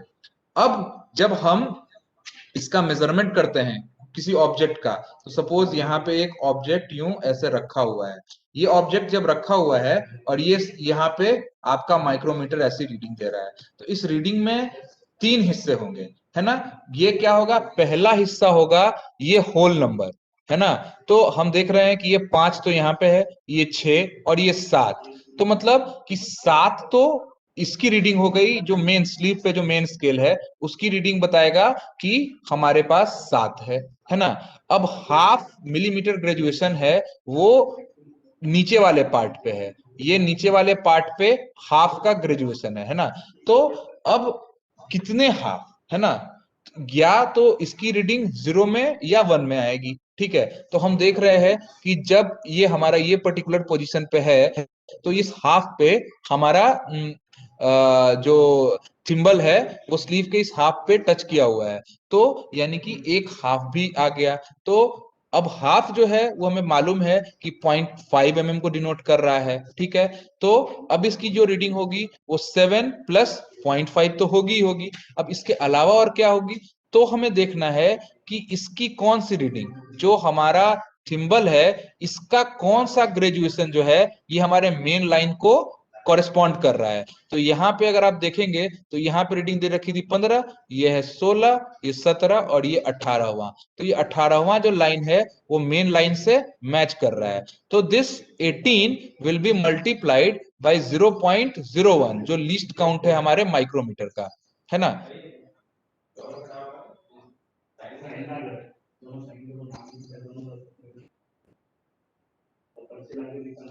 अब जब हम इसका मेजरमेंट करते हैं किसी ऑब्जेक्ट का, तो सपोज यहाँ पे एक ऑब्जेक्ट यूं ऐसे रखा हुआ है, ये ऑब्जेक्ट जब रखा हुआ है और ये यहाँ पे आपका माइक्रोमीटर ऐसी रीडिंग दे रहा है, तो इस रीडिंग में 3 हिस्से होंगे, है ना। ये क्या होगा, पहला हिस्सा होगा ये होल नंबर, है ना। तो हम देख रहे हैं कि ये 5 तो यहाँ पे है, ये 6 और ये 7, तो मतलब कि 7 तो इसकी रीडिंग हो गई, जो मेन स्लीव पे जो मेन स्केल है उसकी रीडिंग बताएगा कि हमारे पास 7 है ना। अब हाफ मिलीमीटर ग्रेजुएशन है वो नीचे वाले पार्ट पे है, ये नीचे वाले पार्ट पे हाफ का ग्रेजुएशन है ना। तो अब कितने हाफ, है ना, या तो इसकी रीडिंग 0 में या 1 में आएगी, ठीक है। तो हम देख रहे हैं कि जब ये हमारा ये पर्टिकुलर पोजीशन पे है तो इस हाफ पे हमारा जो थिम्बल है वो स्लीव के इस हाफ पे टच किया हुआ है, तो यानी कि एक हाफ भी आ गया। तो अब हाफ जो है वो हमें मालूम है कि 0.5 mm को डिनोट कर रहा है, ठीक है। तो अब इसकी जो रीडिंग होगी वो 7 + 0.5 तो होगी। अब इसके अलावा और क्या होगी, तो हमें देखना है कि इसकी कौन सी रीडिंग, जो हमारा थिम्बल है इसका कौन सा ग्रेजुएशन जो है ये हमारे मेन लाइन को कॉरेस्पॉन्ड कर रहा है। तो यहाँ पे अगर आप देखेंगे तो यहाँ पे रीडिंग दे रखी थी 15, ये है 16, ये 17 और ये 18वां। तो ये 18वां जो लाइन है वो मेन लाइन से मैच कर रहा है। तो this 18 will be multiplied by 0.01 जो लीस्ट काउंट है हमारे माइक्रोमीटर का, है ना।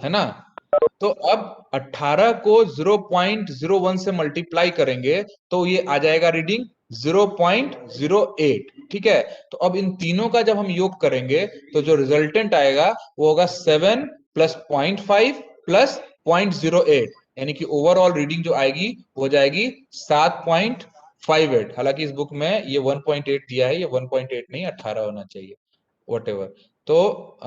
है ना। तो अब 18 को 0.01 से मल्टीप्लाई करेंगे तो ये आ जाएगा रीडिंग 0.08, ठीक है। तो अब इन तीनों का जब हम योग करेंगे तो जो रिजल्टेंट आएगा वो होगा 7 + 0.5 + 0.08, यानी कि ओवरऑल रीडिंग जो आएगी वो हो जाएगी 7.58। हालांकि इस बुक में ये 1.8 दिया है, ये 1.8 नहीं 18 होना चाहिए, व्हाटएवर। तो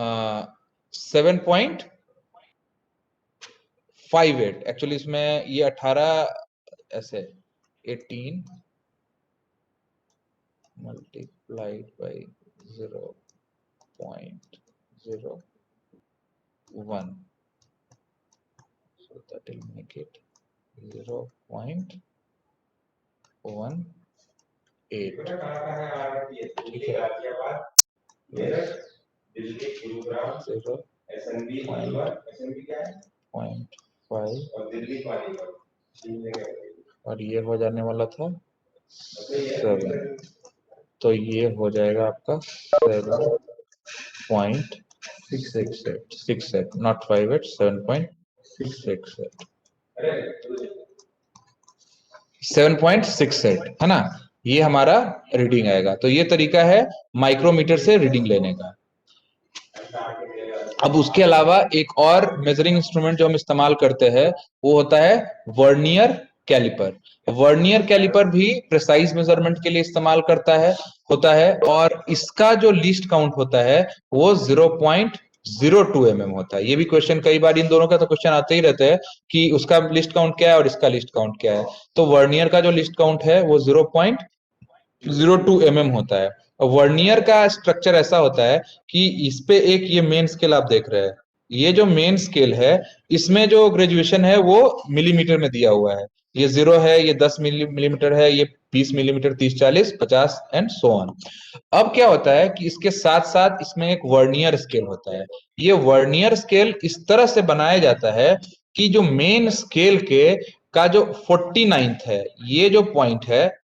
7.58 एक्चुअली इसमें ये 18 ऐसे 18 multiplied by 0.01, so that will make it 0.18, ठीक है, 0.5 और ये हो जाने वाला था 7, तो ये हो जाएगा आपका 7.68, नॉट 58, 7.68, 7.68 है ना, ये हमारा रीडिंग आएगा। तो ये तरीका है माइक्रोमीटर से रीडिंग लेने का। अब उसके अलावा एक और मेजरिंग इंस्ट्रूमेंट जो हम इस्तेमाल करते हैं वो होता है वर्नियर कैलिपर। वर्नियर कैलिपर भी प्रिसाइज मेजरमेंट के लिए इस्तेमाल होता है और इसका जो लीस्ट काउंट होता है वो 0.02 mm होता है। ये भी क्वेश्चन कई बार इन दोनों का तो क्वेश्चन आते ही रहते हैं कि उसका लिस्ट काउंट क्या है और इसका लिस्ट काउंट क्या है। तो वर्नियर का जो लिस्ट काउंट है वो 0.02 mm होता है। वर्नियर का स्ट्रक्चर ऐसा होता है कि इस पे एक ये मेन स्केल आप देख रहे हैं, ये जो मेन स्केल है इसमें जो ग्रेजुएशन है वो मिलीमीटर में दिया हुआ है। ये 0 है, ये 10 मिलीमीटर है, ये 20 मिलीमीटर, 30, 40, 50 एंड सो ऑन। अब क्या होता है कि इसके साथ साथ इसमें एक वर्नियर स्केल होता है। ये वर्नियर स्केल इस तरह से बनाया जाता है कि जो मेन स्केल का जो 49th है, ये जो पॉइंट है,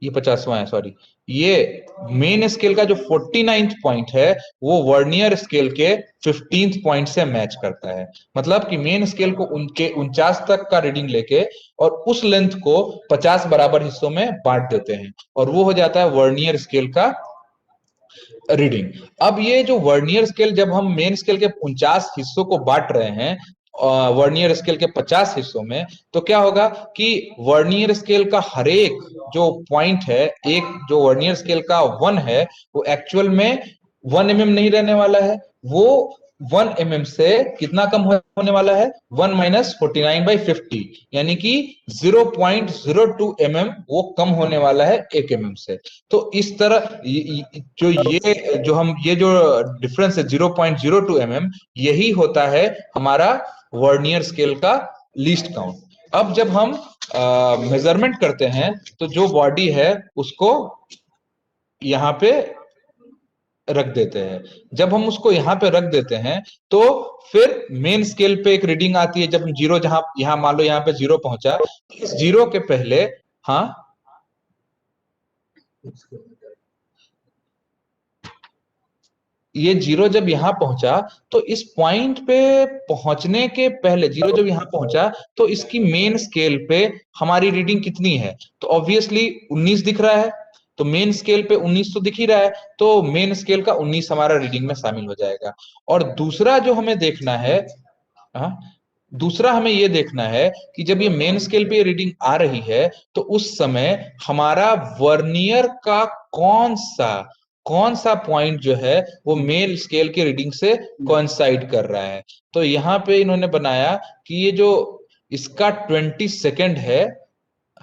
ये 50वां है, सॉरी, ये मेन स्केल का जो 49th पॉइंट है वो वर्नियर स्केल के 15th पॉइंट से मैच करता है। मतलब कि मेन स्केल को उनके 49 तक का रीडिंग लेके और उस लेंथ को 50 बराबर हिस्सों में बांट देते हैं और वो हो जाता है वर्नियर स्केल का रीडिंग। अब ये जो वर्नियर स्केल, जब हम मेन स्केल के 49 हिस्सों को बांट रहे हैं वर्नियर स्केल के 50 हिस्सों में, तो क्या होगा कि वर्नियर स्केल का हर एक जो पॉइंट है, एक जो वर्नियर स्केल का 1 है वो एक्चुअल में 1 mm नहीं रहने वाला है, वो 1 mm से कितना कम होने वाला है, 1 - 49/50, यानी कि 0.02 mm वो कम होने वाला है 1 mm से। तो इस तरह ये जो डिफरेंस है 0.02 mm, यही होता है हमारा वर्नियर स्केल का लीस्ट काउंट। अब जब हम मेजरमेंट करते हैं तो जो बॉडी है उसको यहाँ पे रख देते हैं। जब हम उसको यहाँ पे रख देते हैं तो फिर मेन स्केल पे एक रीडिंग आती है। जब हम जीरो, जहां यहाँ मान लो यहाँ पे 0 पहुंचा, इस 0 के पहले, हाँ, ये 0 जब यहां पहुंचा तो इस पॉइंट पे पहुंचने के पहले 0 जब यहां पहुंचा तो इसकी मेन स्केल पे हमारी रीडिंग कितनी है, तो ऑब्वियसली 19 दिख रहा है। तो मेन स्केल पे 19 तो दिख ही रहा है, तो मेन स्केल का 19 हमारा रीडिंग में शामिल हो जाएगा। और दूसरा जो हमें देखना है, दूसरा हमें ये देखना है कि जब ये मेन स्केल पे रीडिंग आ रही है तो उस समय हमारा वर्नियर का कौन सा पॉइंट जो है वो मेन स्केल के रीडिंग से कोइंसाइड कर रहा है। तो यहाँ पे इन्होंने बनाया कि ये जो इसका 22 है,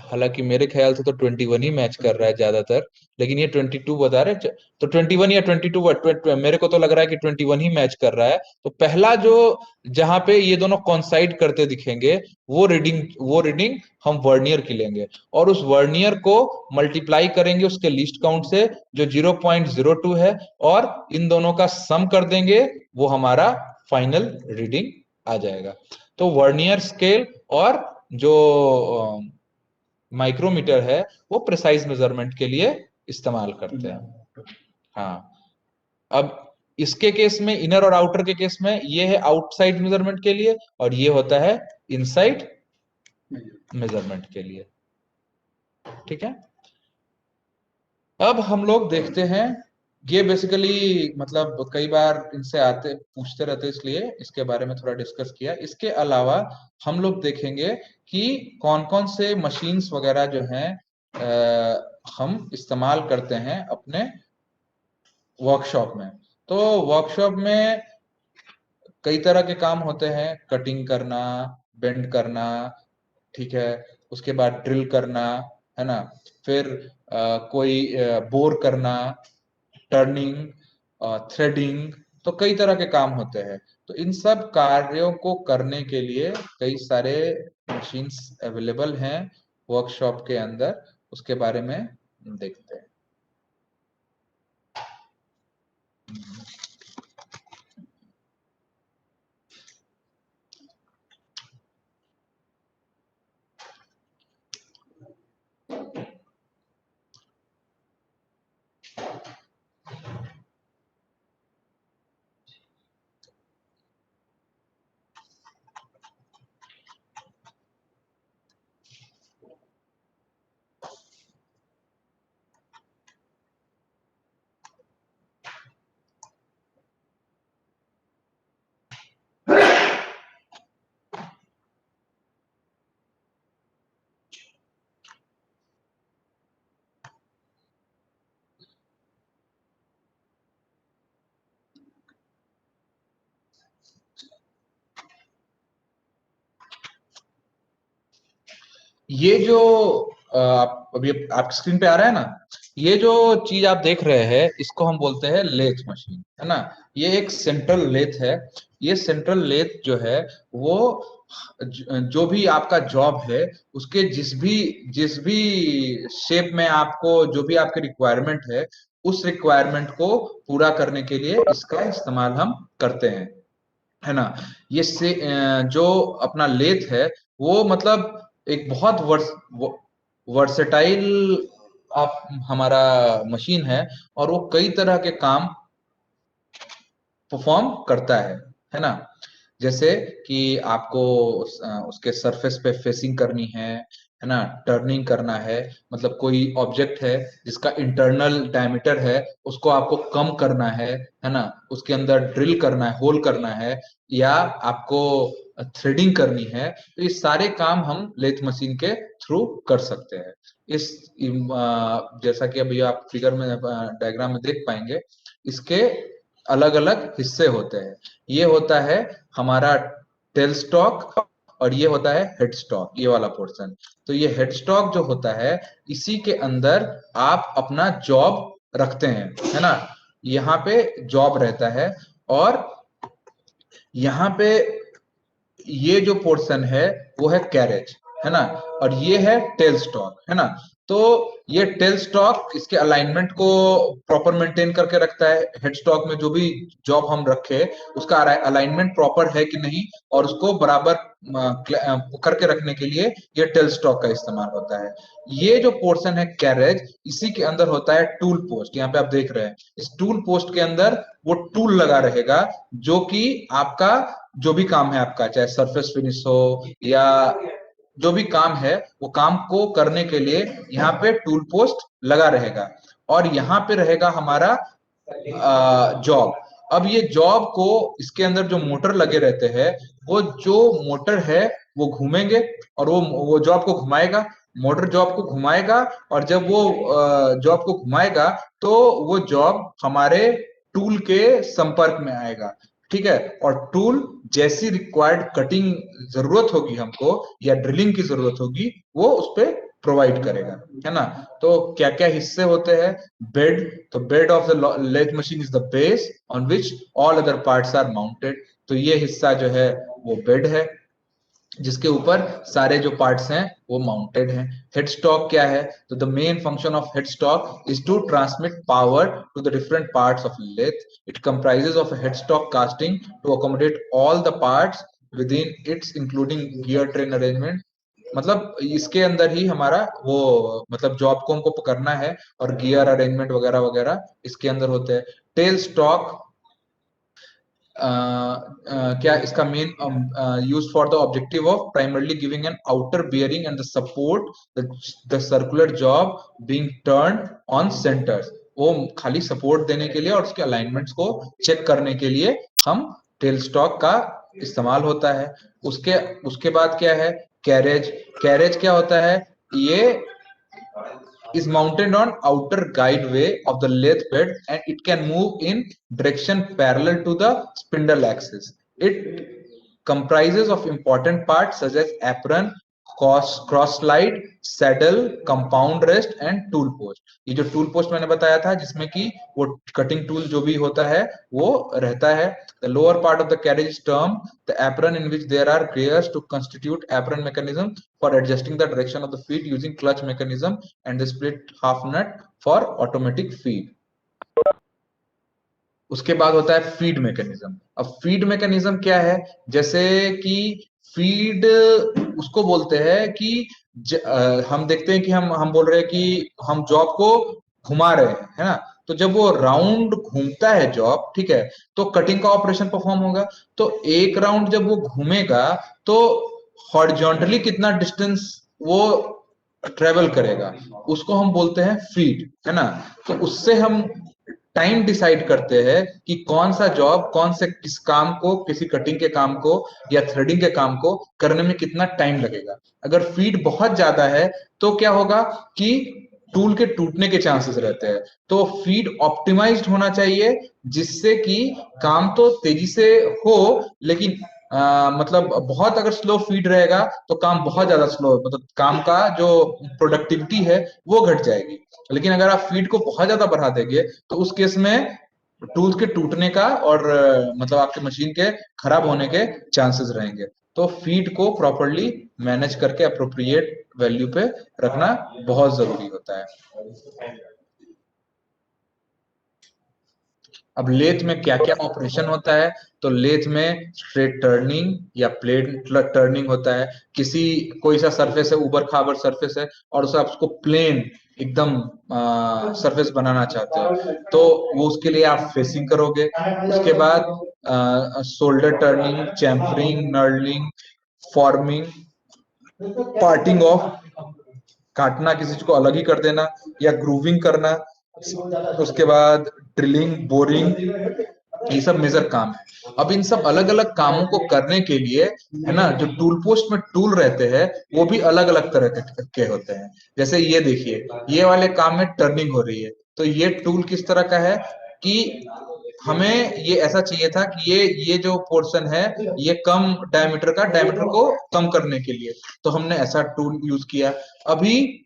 हालांकि मेरे ख्याल से तो 21 ही मैच कर रहा है ज्यादातर, लेकिन ये 22 बता रहे, तो 21 या 22, मेरे को तो लग रहा है कि 21 ही मैच कर रहा है। तो पहला जो जहां पे ये दोनों कॉन्साइड करते दिखेंगे वो रीडिंग हम वर्नियर की लेंगे और उस वर्नियर को मल्टीप्लाई करेंगे उसके लीस्ट काउंट से जो 0.02 है और इन दोनों का सम कर देंगे, वो हमारा फाइनल रीडिंग आ जाएगा। तो वर्नियर स्केल और जो माइक्रोमीटर है वो प्रिसाइज मेजरमेंट के लिए इस्तेमाल करते हैं। हाँ, अब इसके केस में, इनर और आउटर के केस में, ये है आउटसाइड मेजरमेंट के लिए और ये होता है इनसाइड मेजरमेंट के लिए। ठीक है, अब हम लोग देखते हैं, ये बेसिकली मतलब कई बार इनसे आते पूछते रहते, इसलिए इसके बारे में थोड़ा डिस्कस किया। इसके अलावा हम लोग देखेंगे कि कौन कौन से मशीन्स वगैरह जो हैं हम इस्तेमाल करते हैं अपने वर्कशॉप में। तो वर्कशॉप में कई तरह के काम होते हैं, कटिंग करना, बेंड करना, ठीक है, उसके बाद ड्रिल करना, है ना, फिर कोई बोर करना, टर्निंग, थ्रेडिंग, तो कई तरह के काम होते हैं। तो इन सब कार्यों को करने के लिए कई सारे मशीन्स अवेलेबल हैं वर्कशॉप के अंदर, उसके बारे में देखते हैं। ये जो आप अभी आपकी स्क्रीन पे आ रहा है ना, ये जो चीज आप देख रहे हैं इसको हम बोलते हैं लेथ मशीन, है ना। ये एक सेंट्रल लेथ है। ये सेंट्रल लेथ जो है वो जो भी आपका जॉब है उसके जिस भी शेप में आपको जो भी आपकी रिक्वायरमेंट है उस रिक्वायरमेंट को पूरा करने के लिए इसका इस्तेमाल हम करते हैं, है ना। ये से जो अपना लेथ है वो मतलब एक बहुत वर्सेटाइल आप हमारा मशीन है, और वो कई तरह के काम परफॉर्म करता है ना। जैसे कि आपको उसके सरफेस पे फेसिंग करनी है ना, टर्निंग करना है, मतलब कोई ऑब्जेक्ट है जिसका इंटरनल डायमीटर है उसको आपको कम करना है ना, उसके अंदर ड्रिल करना है, होल करना है, या आपको थ्रेडिंग करनी है, तो ये सारे काम हम लेथ मशीन के थ्रू कर सकते हैं। इस जैसा कि अभी आप फिगर में डायग्राम में देख पाएंगे, इसके अलग अलग हिस्से होते हैं। ये होता है हमारा टेल स्टॉक, और ये होता है हेड स्टॉक, ये वाला पोर्शन। तो ये हेड स्टॉक जो होता है इसी के अंदर आप अपना जॉब रखते हैं, है ना। यहाँ पे जॉब रहता है, और यहाँ पे ये जो पोर्शन है वो है कैरेज, है ना, और ये है टेल स्टॉक, है ना। तो ये टेल स्टॉक इसके अलाइनमेंट को प्रॉपर मेंटेन करके रखता है। हेड स्टॉक में जो भी जॉब हम रखे उसका अलाइनमेंट प्रॉपर है कि नहीं, और उसको बराबर करके रखने के लिए ये टेल स्टॉक का इस्तेमाल होता है। ये जो पोर्शन है कैरेज, इसी के अंदर होता है टूल पोस्ट। यहाँ पे आप देख रहे हैं इस टूल पोस्ट के अंदर वो टूल लगा रहेगा, जो कि आपका जो भी काम है आपका, चाहे सरफेस फिनिश हो या जो भी काम है, वो काम को करने के लिए यहाँ पे टूल पोस्ट लगा रहेगा, और यहाँ पे रहेगा हमारा जॉब। अब ये जॉब को इसके अंदर जो मोटर लगे रहते हैं, वो जो मोटर है वो घूमेंगे, और वो जॉब को घुमाएगा, मोटर जॉब को घुमाएगा, और जब वो जॉब को घुमाएगा तो वो जॉब हमारे टूल के संपर्क में आएगा, ठीक है। और टूल जैसी रिक्वायर्ड कटिंग जरूरत होगी हमको या ड्रिलिंग की जरूरत होगी वो उस पर प्रोवाइड करेगा, है ना। तो क्या क्या हिस्से होते हैं? बेड, तो bed of the lathe machine is the base on which all other parts are mounted. तो ये हिस्सा जो है वो बेड है, जिसके ऊपर सारे जो पार्ट्स हैं वो माउंटेड हैं। हेड स्टॉक क्या है? तो the main function of head stock is to transmit power to the different parts of lathe. It comprises of head stock casting to accommodate all the parts within its including gear train arrangement. मतलब इसके अंदर ही हमारा वो मतलब job को हमको करना है, और गियर अरेंजमेंट वगैरह वगैरह इसके अंदर होते हैं। टेल स्टॉक क्या इसका main use for the objective of primarily giving an outer bearing and the support the circular job being turn on centres. वो खाली सपोर्ट देने के लिए और उसके अलाइनमेंट्स को चेक करने के लिए हम टेल स्टॉक का इस्तेमाल होता है। उसके बाद क्या है? कैरेज। कैरेज क्या होता है? ये is mounted on outer guide way of the lathe bed, and it can move in direction parallel to the spindle axis. It comprises of important parts such as apron, cross slide, saddle, compound rest and tool post. ये जो tool post मैंने बताया था जिसमें कि वो cutting tool जो भी होता है वो रहता है। The lower part of the carriage is term the apron in which there are gears to constitute apron mechanism for adjusting the direction of the feet using clutch mechanism and the split half nut for automatic feed। उसके बाद होता है feed mechanism. अब feed mechanism क्या है, जैसे कि feed उसको बोलते हैं कि हम देखते हैं कि हम बोल रहे हैं कि हम जॉब को घुमा रहे हैं, है ना। तो जब वो राउंड घूमता है जॉब, ठीक है, तो कटिंग का ऑपरेशन परफॉर्म होगा। तो एक राउंड जब वो घूमेगा तो हॉरिजॉन्टली कितना डिस्टेंस वो ट्रेवल करेगा, उसको हम बोलते हैं फीड, है ना। तो उससे हम टाइम डिसाइड करते हैं कि कौन सा जॉब, कौन से किस काम को, किसी कटिंग के काम को या थ्रेडिंग के काम को करने में कितना टाइम लगेगा। अगर फीड बहुत ज्यादा है तो क्या होगा कि टूल के टूटने के चांसेस रहते हैं। तो फीड ऑप्टिमाइज्ड होना चाहिए जिससे कि काम तो तेजी से हो, लेकिन मतलब बहुत अगर स्लो फीड रहेगा तो काम बहुत ज्यादा स्लो, मतलब काम का जो प्रोडक्टिविटी है वो घट जाएगी। लेकिन अगर आप फीड को बहुत ज्यादा बढ़ा देंगे तो उस केस में टूल्स के टूटने का और मतलब आपके मशीन के खराब होने के चांसेस रहेंगे। तो फीड को प्रॉपरली मैनेज करके अप्रोप्रिएट वैल्यू पे रखना बहुत जरूरी होता है। अब लेथ में क्या क्या ऑपरेशन होता है, तो लेथ में स्ट्रेट टर्निंग या प्लेन टर्निंग होता है। कोई सा सरफेस है, ऊबर खाबर सरफेस है, और उसे आप उसको प्लेन एकदम सरफेस बनाना चाहते हो तो वो उसके लिए आप फेसिंग करोगे। उसके बाद shoulder turning, chamfering, knurling, forming, parting off, काटना, किसी चीज को अलग ही कर देना, या ग्रूविंग करना। उसके बाद ड्रिलिंग, बोरिंग, ये सब मेजर काम है। अब इन सब अलग अलग कामों को करने के लिए, है ना, जो टूल पोस्ट में टूल रहते हैं वो भी अलग अलग तरह के होते हैं। जैसे ये देखिए, ये वाले काम में टर्निंग हो रही है, तो ये टूल किस तरह का है कि हमें ये ऐसा चाहिए था कि ये जो पोर्शन है ये कम डायमीटर को कम करने के लिए, तो हमने ऐसा टूल यूज किया।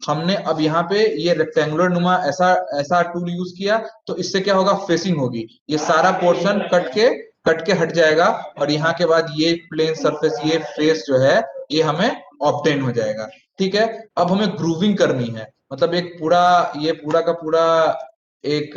हमने अब यहाँ पे ये रेक्टेंगुलर नुमा ऐसा टूल यूज किया, तो इससे क्या होगा, फेसिंग होगी, ये सारा पोर्शन कट के हट जाएगा, और यहाँ के बाद ये प्लेन सरफेस, ये फेस जो है ये हमें ऑब्टेन हो जाएगा। ठीक है, अब हमें ग्रूविंग करनी है, मतलब ये पूरा का पूरा एक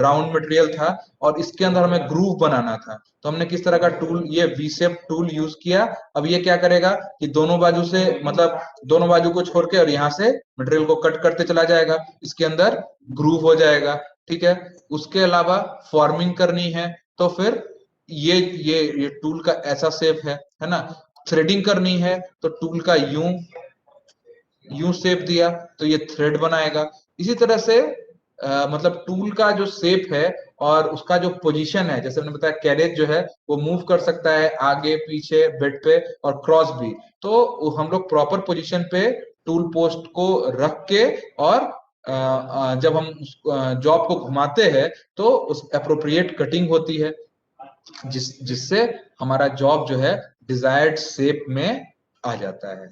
राउंड मटेरियल था और इसके अंदर हमें ग्रूव बनाना था। तो हमने किस तरह का टूल, ये वी शेप टूल यूज किया। अब ये क्या करेगा कि दोनों बाजू से, मतलब दोनों बाजू को छोड़ के और यहाँ से मटेरियल को कट करते चला जाएगा, इसके अंदर ग्रूव हो जाएगा। ठीक है, उसके अलावा फॉर्मिंग करनी है तो फिर ये टूल का ऐसा शेप है ना। थ्रेडिंग करनी है तो टूल का यूं शेप दिया तो ये थ्रेड बनाएगा। इसी तरह से मतलब टूल का जो शेप है और उसका जो पोजीशन है, जैसे मैंने बताया कैरेज जो है वो मूव कर सकता है आगे पीछे, बेड पे और क्रॉस भी। तो हम लोग प्रॉपर पोजीशन पे टूल पोस्ट को रख के और जब हम जॉब को घुमाते हैं तो उस एप्रोप्रिएट कटिंग होती है, जिससे हमारा जॉब जो है डिजायर्ड शेप में आ जाता है।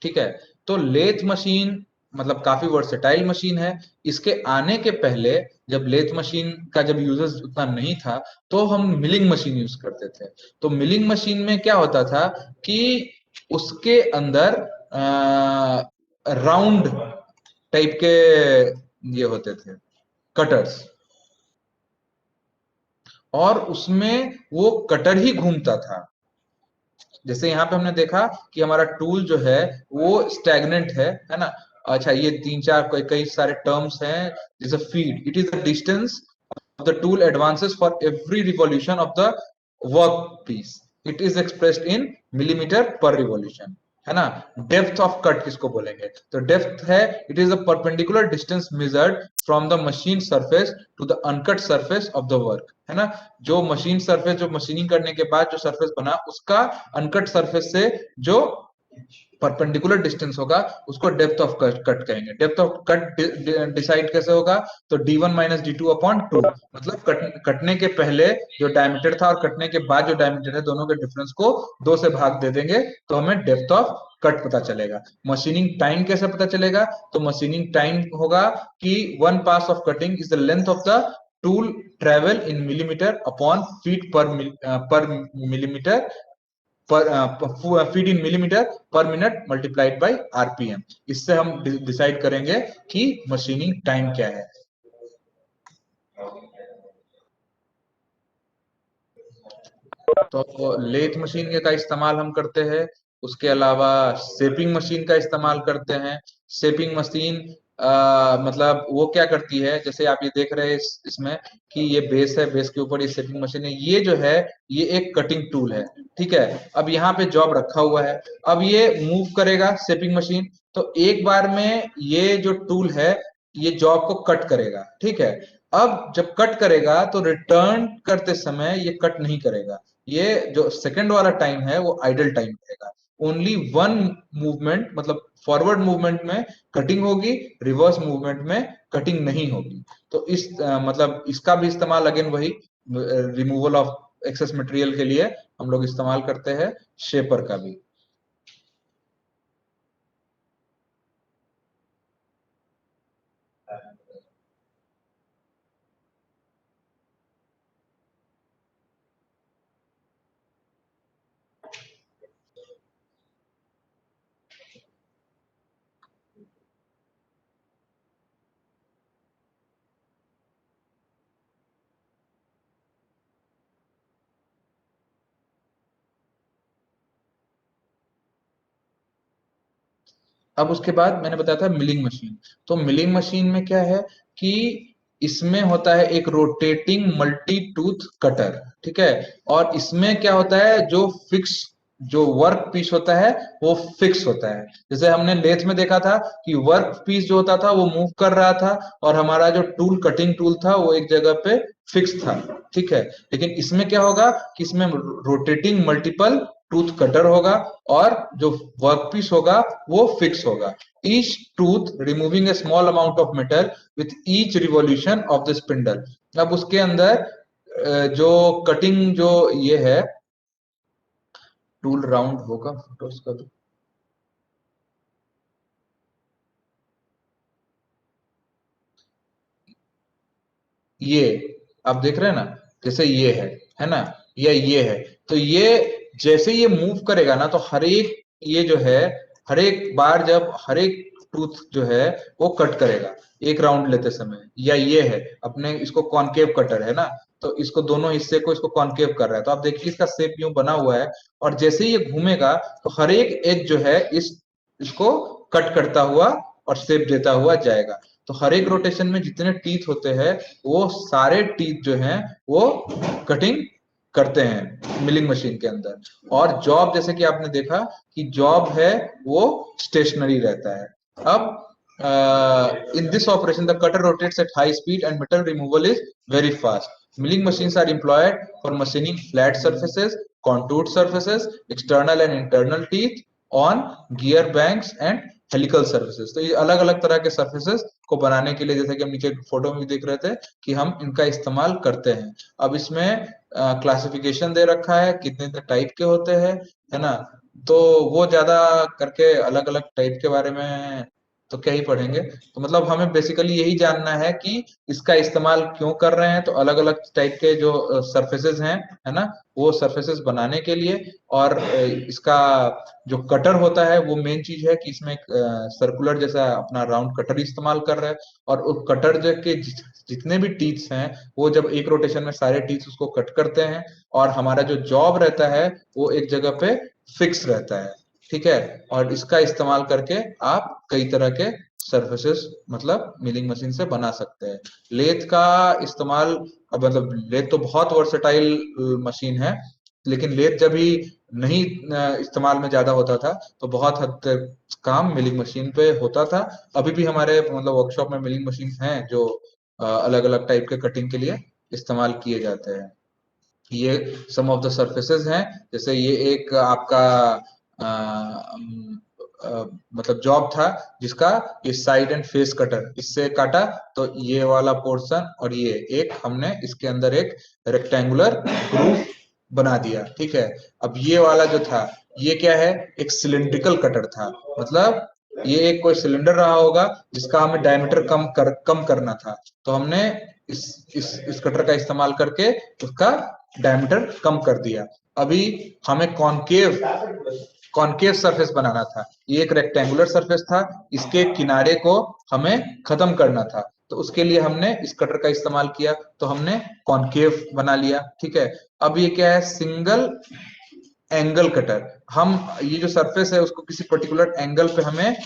ठीक है, तो लेथ मशीन मतलब काफी वर्सेटाइल मशीन है। इसके आने के पहले जब लेथ मशीन का जब यूजेस उतना नहीं था तो हम मिलिंग मशीन यूज करते थे। तो मिलिंग मशीन में क्या होता था कि उसके अंदर राउंड टाइप के ये होते थे कटर्स, और उसमें वो कटर ही घूमता था। जैसे यहाँ पे हमने देखा कि हमारा टूल जो है वो स्टैग्नेंट है ना। अच्छा, ये तीन चार कई सारे टर्म्स हैं, जैसे feed, it is the distance of the tool advances for every revolution of the workpiece. It is expressed in millimeter per revolution, है ना। डेप्थ ऑफ कट किसको बोलेंगे, तो डेप्थ है, it is the perpendicular distance measured from the machine surface to the uncut surface of the work, है ना। जो machine surface, जो मशीनिंग करने के बाद जो सरफेस बना उसका अनकट सरफेस से जो परपेंडिकुलर डिस्टेंस होगा उसको डेप्थ ऑफ कट कहेंगे। डेप्थ ऑफ कट डिसाइड कैसे होगा? तो d1 माइनस d2 अपॉन 2, मतलब कटने के पहले जो डायमीटर था और कटने के बाद जो डायमीटर है दोनों के डिफरेंस को 2 से भाग दे देंगे तो हमें डेप्थ ऑफ कट पता चलेगा। मशीनिंग टाइम कैसे पता चलेगा? तो मशीनिंग टाइम होगा कि 1 pass of cutting is the length of the tool travel in millimetre upon feet per millimetre per feet in millimetre per minute multiplied by RPM. इससे हम डिसाइड करेंगे कि मशीनिंग टाइम क्या है। तो लेथ मशीन का इस्तेमाल हम करते हैं, उसके अलावा शेपिंग मशीन का इस्तेमाल करते हैं। शेपिंग मशीन मतलब वो क्या करती है, जैसे आप ये देख रहे हैं इसमें कि ये बेस है, बेस के ऊपर ये शेपिंग मशीन है। ये जो है ये एक कटिंग टूल है, ठीक है। अब यहाँ पे जॉब रखा हुआ है, अब ये मूव करेगा शेपिंग मशीन, तो एक बार में ये जो टूल है ये जॉब को कट करेगा, ठीक है। अब जब कट करेगा तो रिटर्न करते समय ये कट नहीं करेगा, ये जो सेकंड वाला टाइम है वो आइडल टाइम रहेगा। ओनली वन मूवमेंट, मतलब फॉरवर्ड मूवमेंट में कटिंग होगी, रिवर्स मूवमेंट में कटिंग नहीं होगी। तो इस मतलब इसका भी इस्तेमाल अगेन वही रिमूवल ऑफ एक्सेस मटेरियल के लिए हम लोग इस्तेमाल करते हैं, शेपर का भी। अब उसके बाद मैंने बताया था मिलिंग मशीन। तो मिलिंग मशीन में क्या है कि इसमें होता है एक रोटेटिंग मल्टी टूथ कटर, ठीक है। और इसमें क्या होता है, जो फिक्स जो वर्क पीस होता है वो फिक्स होता है। जैसे हमने लेथ में देखा था कि वर्क पीस जो होता था वो मूव कर रहा था और हमारा जो टूल कटिंग टूल था वो एक जगह पे फिक्स था, ठीक है। लेकिन इसमें क्या होगा कि इसमें रोटेटिंग मल्टीपल टूथ कटर होगा और जो वर्क पीस होगा वो फिक्स होगा। Each tooth removing A small amount of metal with each revolution of the spindle. अब उसके अंदर जो कटिंग जो ये है, टूल राउंड होगा फोटोस का भी, ये आप देख रहे हैं ना, जैसे ये है ना, या ये है। तो ये जैसे ये मूव करेगा ना तो हर एक ये जो है हर एक बार जब हर एक टूथ जो है वो कट करेगा एक राउंड लेते समय। या ये है अपने इसको कॉनकेव कटर है ना, तो इसको दोनों हिस्से को इसको कॉनकेव कर रहा है। तो आप देखिए इसका शेप यूं बना हुआ है और जैसे ही ये घूमेगा तो हर एक एज जो है इसको कट करता हुआ और शेप देता हुआ जाएगा। तो हर एक रोटेशन में जितने टीथ होते हैं वो सारे टीथ जो हैं वो कटिंग करते हैं मिलिंग मशीन के अंदर। और जॉब जैसे कि आपने देखा कि जॉब है वो स्टेशनरी रहता है। अब in this operation the cutter rotates at high speed and metal removal is very fast. Milling machines are employed for machining flat surfaces, contoured surfaces, external and internal teeth on gear banks and helical surfaces. तो ये अलग अलग तरह के surfaces को बनाने के लिए, जैसे कि हम नीचे फोटो में देख रहे थे कि हम इनका इस्तेमाल करते हैं। अब इसमें क्लासिफिकेशन दे रखा है कितने टाइप के होते हैं, है ना। तो वो ज्यादा करके अलग अलग टाइप के बारे में तो क्या ही पढ़ेंगे। तो मतलब हमें बेसिकली यही जानना है कि इसका इस्तेमाल क्यों कर रहे हैं। तो अलग अलग टाइप के जो सरफेसेस हैं, है ना, वो सरफेसेस बनाने के लिए। और इसका जो कटर होता है वो मेन चीज है कि इसमें एक सर्कुलर जैसा अपना राउंड कटर इस्तेमाल कर रहा है। और उस कटर जो के जितने भी टीथ्स हैं वो जब एक रोटेशन में सारे टीथ्स उसको कट करते हैं और हमारा जो जॉब रहता है वो एक जगह पे फिक्स रहता है, ठीक है। और इसका इस्तेमाल करके आप कई तरह के सर्फेसेस मतलब मिलिंग मशीन से बना सकते हैं। लेथ का इस्तेमाल, अब मतलब लेथ तो बहुत वर्सेटाइल मशीन है, लेकिन लेथ जब भी नहीं इस्तेमाल में ज्यादा होता था तो बहुत हद तक काम मिलिंग मशीन पे होता था। अभी भी हमारे मतलब वर्कशॉप में मिलिंग मशीन हैं जो अलग अलग टाइप के कटिंग के लिए इस्तेमाल किए जाते हैं। ये सम ऑफ द सर्फेसेस हैं, जैसे ये एक आपका मतलब जॉब था जिसका ये साइड एंड फेस कटर इससे काटा, तो ये वाला पोर्शन और ये एक हमने इसके अंदर एक रेक्टेंगुलर ग्रूव बना दिया। ठीक है, अब ये वाला जो था ये क्या है, एक सिलिंड्रिकल कटर था, मतलब ये एक कोई सिलेंडर रहा होगा जिसका हमें डायमीटर कम करना था, तो हमने इस कटर का इस्तेमाल करके उसका डायमीटर कम कर दिया। अभी हमें कॉनकेव सरफेस बनाना था, ये एक रेक्टेंगुलर सरफेस था, इसके किनारे को हमें खत्म करना था, तो उसके लिए हमने इस कटर का इस्तेमाल किया, तो हमने कॉनकेव बना लिया। ठीक है, अब ये क्या है, सिंगल एंगल कटर। हम ये जो सरफेस है उसको किसी पर्टिकुलर एंगल पे हमें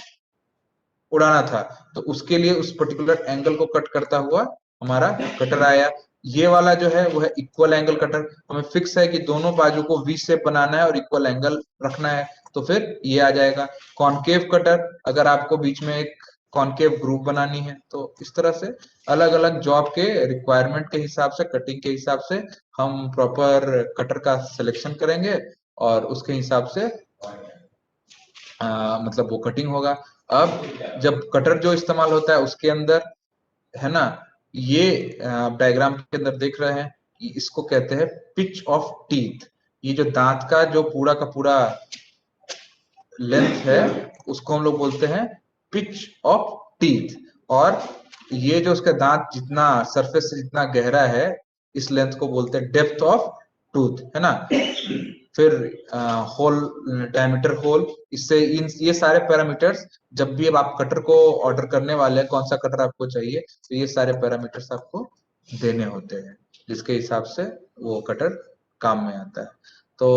उड़ाना था, तो उसके लिए उस पर्टिकुलर एंगल को कट करता हुआ हमारा कटर आया। ये वाला जो है वो है इक्वल एंगल कटर, हमें फिक्स है कि दोनों बाजू को वी शेप बनाना है और इक्वल एंगल रखना है, तो फिर ये आ जाएगा। कॉनकेव कटर, अगर आपको बीच में एक कॉनकेव ग्रुप बनानी है, तो इस तरह से अलग अलग जॉब के रिक्वायरमेंट के हिसाब से, कटिंग के हिसाब से हम प्रॉपर कटर का सिलेक्शन करेंगे और उसके हिसाब से मतलब वो कटिंग होगा। अब जब कटर जो इस्तेमाल होता है उसके अंदर है ना, ये डायग्राम के अंदर देख रहे हैं, इसको कहते हैं पिच ऑफ टीथ। ये जो दांत का जो पूरा का पूरा लेंथ है उसको हम लोग बोलते हैं पिच ऑफ टीथ, और ये जो उसका दांत जितना सरफेस से जितना गहरा है इस लेंथ को बोलते हैं डेप्थ ऑफ टूथ, है ना। फिर होल, डायमीटर होल, इससे ये सारे पैरामीटर्स जब भी अब आप कटर को ऑर्डर करने वाले हैं, कौन सा कटर आपको चाहिए, तो ये सारे पैरामीटर्स आपको देने होते हैं, जिसके हिसाब से वो कटर काम में आता है। तो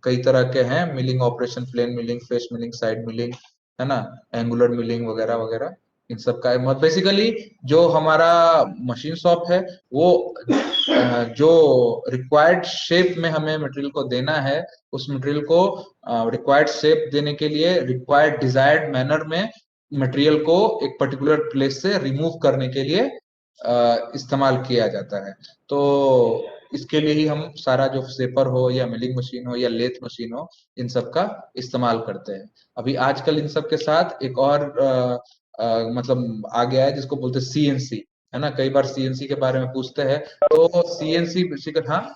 कई तरह के हैं milling operation, plane milling, face milling, side milling, है ना, एंगुलर मिलिंग वगैरह वगैरह, इन सब का बेसिकली जो हमारा मशीन शॉप है वो जो रिक्वायर्ड शेप में हमें मटेरियल को देना है, उस मटेरियल को रिक्वायर्ड शेप देने के लिए रिक्वायर्ड डिजायर्ड मैनर में मटेरियल को एक पर्टिकुलर प्लेस से रिमूव करने के लिए इस्तेमाल किया जाता है। तो इसके लिए ही हम सारा जो शेपर हो या मिलिंग मशीन हो या लेथ मशीन हो, इन सब का इस्तेमाल करते हैं। अभी आजकल इन सब के साथ एक और मतलब आ गया है जिसको बोलते हैं सीएनसी, है ना। कई बार सीएनसी के बारे में पूछते हैं, तो सीएनसी बेसिकली, हाँ,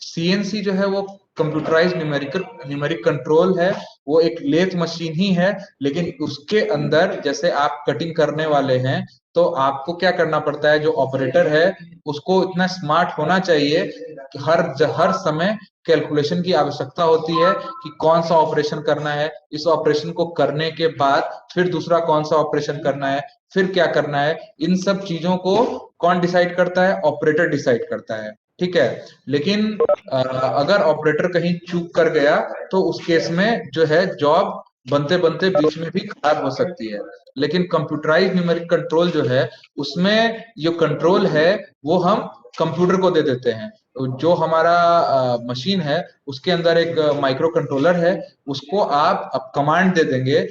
सीएनसी जो है वो कंप्यूटराइज्ड न्यूमेरिक कंट्रोल है, वो एक लेथ मशीन ही है, लेकिन उसके अंदर जैसे आप कटिंग करने वाले हैं तो आपको क्या करना पड़ता है, जो ऑपरेटर है उसको इतना स्मार्ट होना चाहिए कि हर समय कैलकुलेशन की आवश्यकता होती है कि कौन सा ऑपरेशन करना है, इस ऑपरेशन को करने के बाद फिर दूसरा कौन सा ऑपरेशन करना है, फिर क्या करना है, इन सब चीजों को कौन डिसाइड करता है, ऑपरेटर डिसाइड करता है। ठीक है, लेकिन अगर ऑपरेटर कहीं चूक कर गया तो उस केस में जो है जॉब बनते बनते बीच में भी खराब हो सकती है। लेकिन कंप्यूटराइज्ड न्यूमेरिक कंट्रोल जो है उसमें जो कंट्रोल है वो हम कंप्यूटर को दे देते हैं। जो हमारा मशीन है उसके अंदर एक माइक्रो कंट्रोलर है, उसको आप कमांड दे देंगे,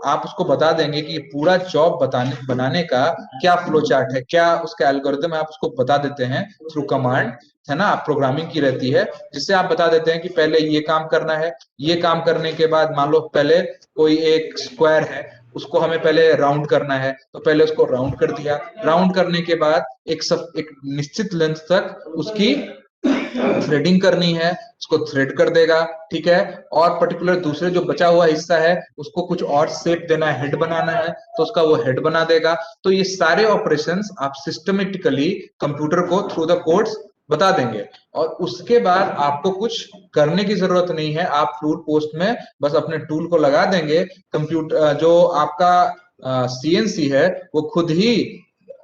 आप उसको बता देंगे कि पूरा जॉब बनाने का क्या फ्लो चार्ट है, क्या उसका एल्गोरिथम है, आप उसको बता देते हैं थ्रू कमांड, है ना। प्रोग्रामिंग की रहती है जिससे आप बता देते हैं कि पहले ये काम करना है, ये काम करने के बाद मान लो पहले कोई एक स्क्वायर है उसको हमें पहले राउंड करना है, तो पहले उसको राउंड कर दिया, राउंड करने के बाद एक निश्चित लेंथ तक उसकी थ्रेडिंग करनी है, उसको थ्रेड कर देगा। ठीक है, और पर्टिकुलर दूसरे जो बचा हुआ हिस्सा है उसको कुछ और शेप देना है, हेड बनाना है, तो उसका वो हेड बना देगा। तो ये सारे ऑपरेशंस आप सिस्टमेटिकली कंप्यूटर को थ्रू द कोड्स बता देंगे, और उसके बाद आपको कुछ करने की जरूरत नहीं है, आप टूल पोस्ट में बस अपने टूल को लगा देंगे, कंप्यूटर जो आपका सीएनसी है वो खुद ही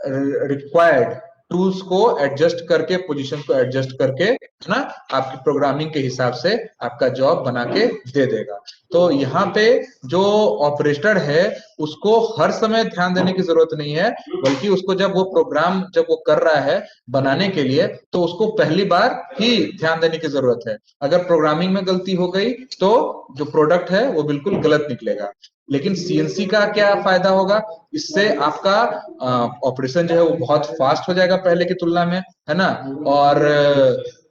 रिक्वायर्ड टूल्स को एडजस्ट करके, पोजीशन को एडजस्ट करके, है ना, आपकी प्रोग्रामिंग के हिसाब से आपका जॉब बना के दे देगा। तो यहाँ पे जो ऑपरेटर है उसको हर समय ध्यान देने की जरूरत नहीं है, बल्कि उसको जब वो प्रोग्राम जब वो कर रहा है बनाने के लिए तो उसको पहली बार ही ध्यान देने की जरूरत है। अगर प्रोग्रामिंग में गलती हो गई तो जो प्रोडक्ट है वो बिल्कुल गलत निकलेगा। लेकिन सीएनसी का क्या फायदा होगा, इससे आपका ऑपरेशन जो है वो बहुत फास्ट हो जाएगा पहले की तुलना में, है ना। और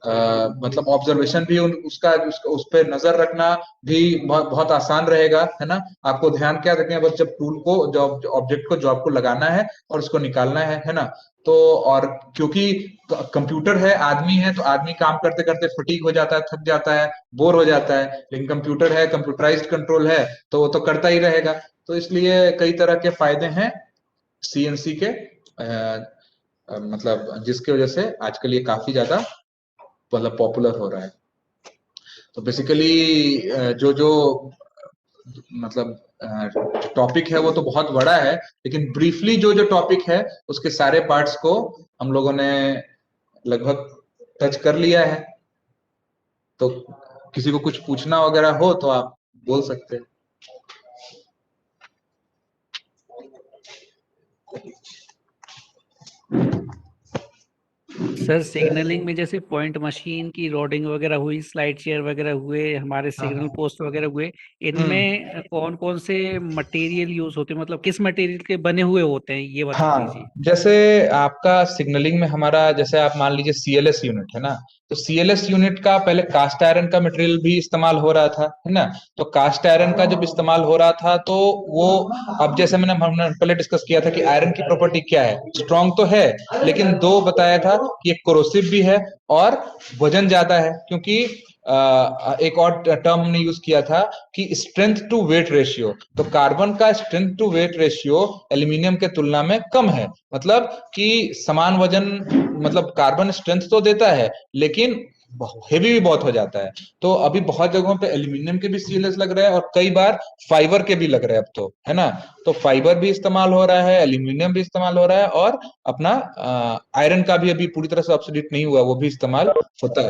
मतलब ऑब्जर्वेशन भी उस पे नजर रखना भी बहुत बहुत आसान रहेगा, है ना। आपको ध्यान क्या रखना है, बस जब टूल को, जब ऑब्जेक्ट को, जॉब को लगाना है और उसको निकालना है ना। तो और क्योंकि कंप्यूटर है, आदमी है, तो आदमी काम करते करते फटीग हो जाता है, थक जाता है, बोर हो जाता है। लेकिन कंप्यूटर है, कंप्यूटराइज्ड कंट्रोल है, तो वो तो करता ही रहेगा। तो इसलिए कई तरह के फायदे हैं सीएनसी के, मतलब जिसकी वजह से आजकल ये काफी ज्यादा मतलब पॉपुलर हो रहा है। तो बेसिकली जो जो मतलब टॉपिक है वो तो बहुत बड़ा है, लेकिन ब्रीफली जो जो टॉपिक है उसके सारे पार्ट्स को हम लोगों ने लगभग टच कर लिया है। तो किसी को कुछ पूछना वगैरह हो तो आप बोल सकते हैं। सर सिग्नलिंग में जैसे पॉइंट मशीन की रोडिंग वगैरह हुई, स्लाइड शेयर वगैरह हुए, हमारे सिग्नल हाँ। पोस्ट वगैरह हुए, इनमें कौन कौन से मटेरियल यूज होते हैं, मतलब किस मटेरियल के बने हुए होते हैं, ये बता हाँ, दीजिए। जैसे आपका सिग्नलिंग में हमारा, जैसे आप मान लीजिए सीएलएस यूनिट है ना, तो सीएलएस यूनिट का पहले कास्ट आयरन का मटेरियल भी इस्तेमाल हो रहा था, है ना। तो कास्ट आयरन का जब इस्तेमाल हो रहा था तो वो, अब जैसे हमने पहले डिस्कस किया था कि आयरन की प्रॉपर्टी क्या है, स्ट्रांग तो है, लेकिन दो बताया था कि एक कोरोसिव भी है और वजन ज्यादा है। क्योंकि एक और टर्म हमने यूज किया था कि स्ट्रेंथ टू वेट रेशियो, तो कार्बन का strength to weight ratio aluminium के तुलना में कम है। मतलब कि समान वजन, मतलब कार्बन स्ट्रेंथ तो देता है लेकिन हेवी भी बहुत हो जाता है। तो अभी बहुत जगहों पे एल्यूमिनियम के भी सीएलएस लग रहा है और कई बार फाइबर के भी लग रहे हैं अब तो, है ना। तो फाइबर भी इस्तेमाल हो रहा है, एल्यूमिनियम भी इस्तेमाल हो रहा है, और अपना आयरन का भी अभी पूरी तरह से ऑब्सोल्यूट नहीं हुआ, वो भी इस्तेमाल होता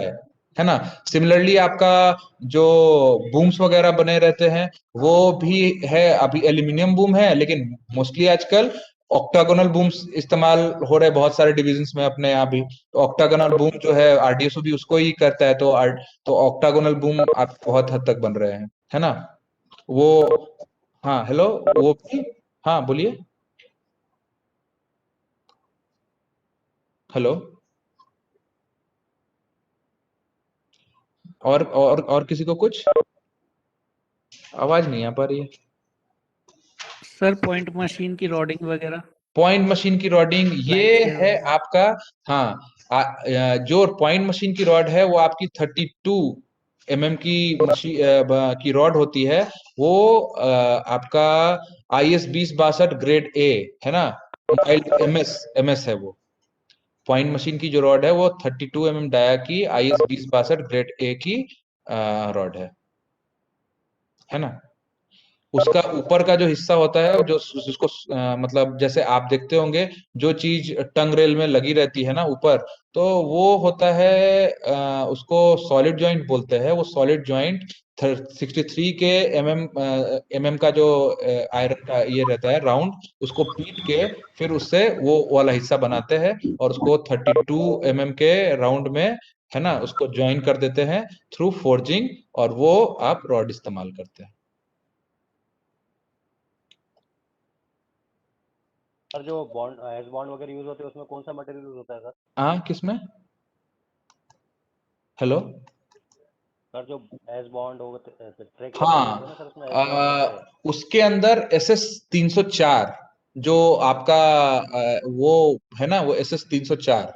है ना। सिमिलरली आपका जो बूम्स वगैरह बने रहते हैं वो भी है, अभी एल्यूमिनियम बूम है, लेकिन मोस्टली आजकल ऑक्टागोनल बूम्स इस्तेमाल हो रहे हैं बहुत सारे डिविजन्स में अपने यहाँ भी। तो ऑक्टागोनल बूम जो है आरडीएसओ भी उसको ही करता है, तो ऑक्टागोनल बूम आप बहुत हद तक बन रहे हैं, है ना। वो, हाँ हेलो, वो भी, हाँ बोलिए, हेलो। और किसी को कुछ आवाज नहीं आ पा रही है। सर पॉइंट मशीन की रोडिंग वगैरह, पॉइंट मशीन की रॉडिंग ये स्लाइड शेयर है वगैरह। आपका, हाँ। जो पॉइंट मशीन की रॉड है वो आपकी 32 mm की मशीन की रॉड होती है। वो आपका IS 2062 ग्रेड ए, है ना। माइल्ड एमएस है वो। पॉइंट मशीन की जो रॉड है वो 32 mm डाया की IS 2062 ग्रेड ए की रॉड है ना। उसका ऊपर का जो हिस्सा होता है, जो जिसको मतलब जैसे आप देखते होंगे जो चीज टंग रेल में लगी रहती है ना ऊपर, तो वो होता है उसको सॉलिड जॉइंट बोलते हैं। वो सॉलिड जॉइंट 63 के एमएम का जो आयरन का ये रहता है राउंड, उसको पीट के फिर उससे वो वाला हिस्सा बनाते हैं और उसको 32 mm के राउंड में, है ना, उसको ज्वाइन कर देते हैं थ्रू फोर्जिंग, और वो आप रॉड इस्तेमाल करते हैं। सर जो बॉन्ड एस बॉन्ड वगैरह यूज होते हैं उसमें कौन सा मटेरियल यूज होता है सर? हाँ, किसमें, हेलो। सर जो एस बॉन्ड होते ट्रेक वगैरह होते हैं ना हाँ, सर, उसमें एस बॉन्ड होते हैं। उसके अंदर SS 304 जो आपका वो है ना, वो SS 304,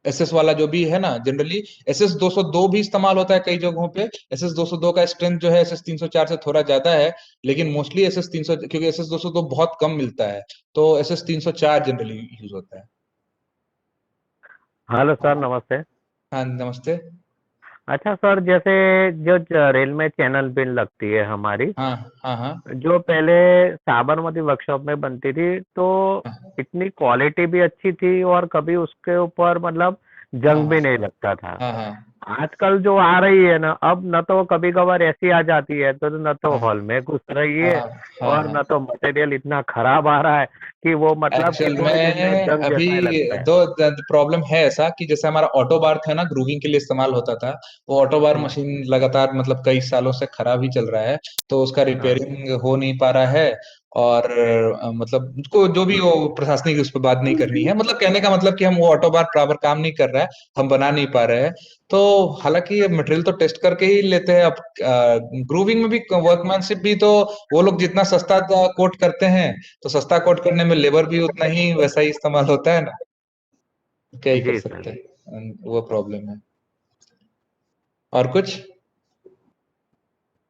SS वाला जो भी है ना, जनरली SS 202 भी इस्तेमाल होता है कई जगहों पे। SS 202 का स्ट्रेंथ जो है SS 304 से थोड़ा ज्यादा है, लेकिन मोस्टली SS 300, क्योंकि SS 202 बहुत कम मिलता है, तो SS 304 जनरली यूज होता है। हेलो सर, नमस्ते। हाँ, नमस्ते। अच्छा सर, जैसे जो रेल में चैनल पिन लगती है हमारी, हाँ हाँ हाँ जो पहले साबरमती वर्कशॉप में बनती थी, तो हाँ इतनी क्वालिटी भी अच्छी थी और कभी उसके ऊपर मतलब जंग भी हाँ नहीं लगता था। हाँ हाँ आजकल जो आ रही है ना, अब न तो कभी कभार ऐसी आ जाती है तो न तो हाँ हॉल में घुस रही हाँ है, हाँ और हाँ। न तो मटेरियल इतना खराब आ रहा है कि वो मतलब एक्चुअल किसी भी दिन में में जंग अभी जैसा ही लगता है। दो प्रॉब्लम है ऐसा कि जैसे हमारा ऑटो बार था ना, ग्रूविंग के लिए इस्तेमाल होता था, वो ऑटो बार हम्म, मशीन लगातार मतलब कई सालों से खराब ही चल रहा है, तो उसका हाँ रिपेयरिंग हो नहीं पा रहा है। और मतलब उसको जो भी वो प्रशासनिक उस पर बात नहीं करनी है, मतलब कहने का मतलब कि हम वो ऑटो बार प्रॉपर काम नहीं कर रहा है, हम बना नहीं पा रहे हैं। तो हालांकि ये मटेरियल तो टेस्ट करके ही लेते हैं। अब ग्रूविंग में भी वर्कमैनशिप भी तो वो लोग जितना सस्ता कोट करते हैं, तो सस्ता कोट करने में लेबर भी उतना ही वैसा ही इस्तेमाल होता है ना, क्या ही कर जी सकते सर। हैं, वो प्रॉब्लम है। और कुछ?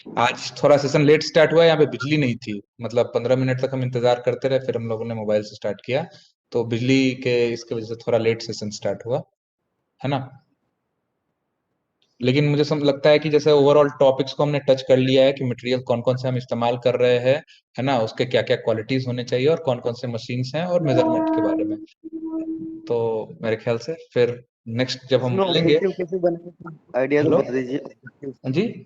आज थोड़ा सेशन लेट स्टार्ट हुआ, यहाँ पे बिजली नहीं थी, मतलब 15 मिनट तक हम इंतजार करते रहे, फिर हम लोगों ने मोबाइल से स्टार्ट किया, तो बिजली के इसके वजह से थोड़ा लेट सेशन स्टार्ट हुआ, है ना। लेकिन मुझे लगता है कि जैसे ओवरऑल टॉपिक्स को हमने टच कर लिया है कि मटेरियल कौन कौन से हम इस्तेमाल कर रहे हैं, है ना, उसके क्या क्या क्वालिटीज होने चाहिए और कौन कौन से मशीन्स हैं और मेजरमेंट के बारे में। तो मेरे ख्याल से फिर नेक्स्ट जब हम इसमें मिलेंगे। ऑब्जेक्टिव कैसे बनेगा, आइडिया तो हेलो। बता दीजिए। हाँ जी।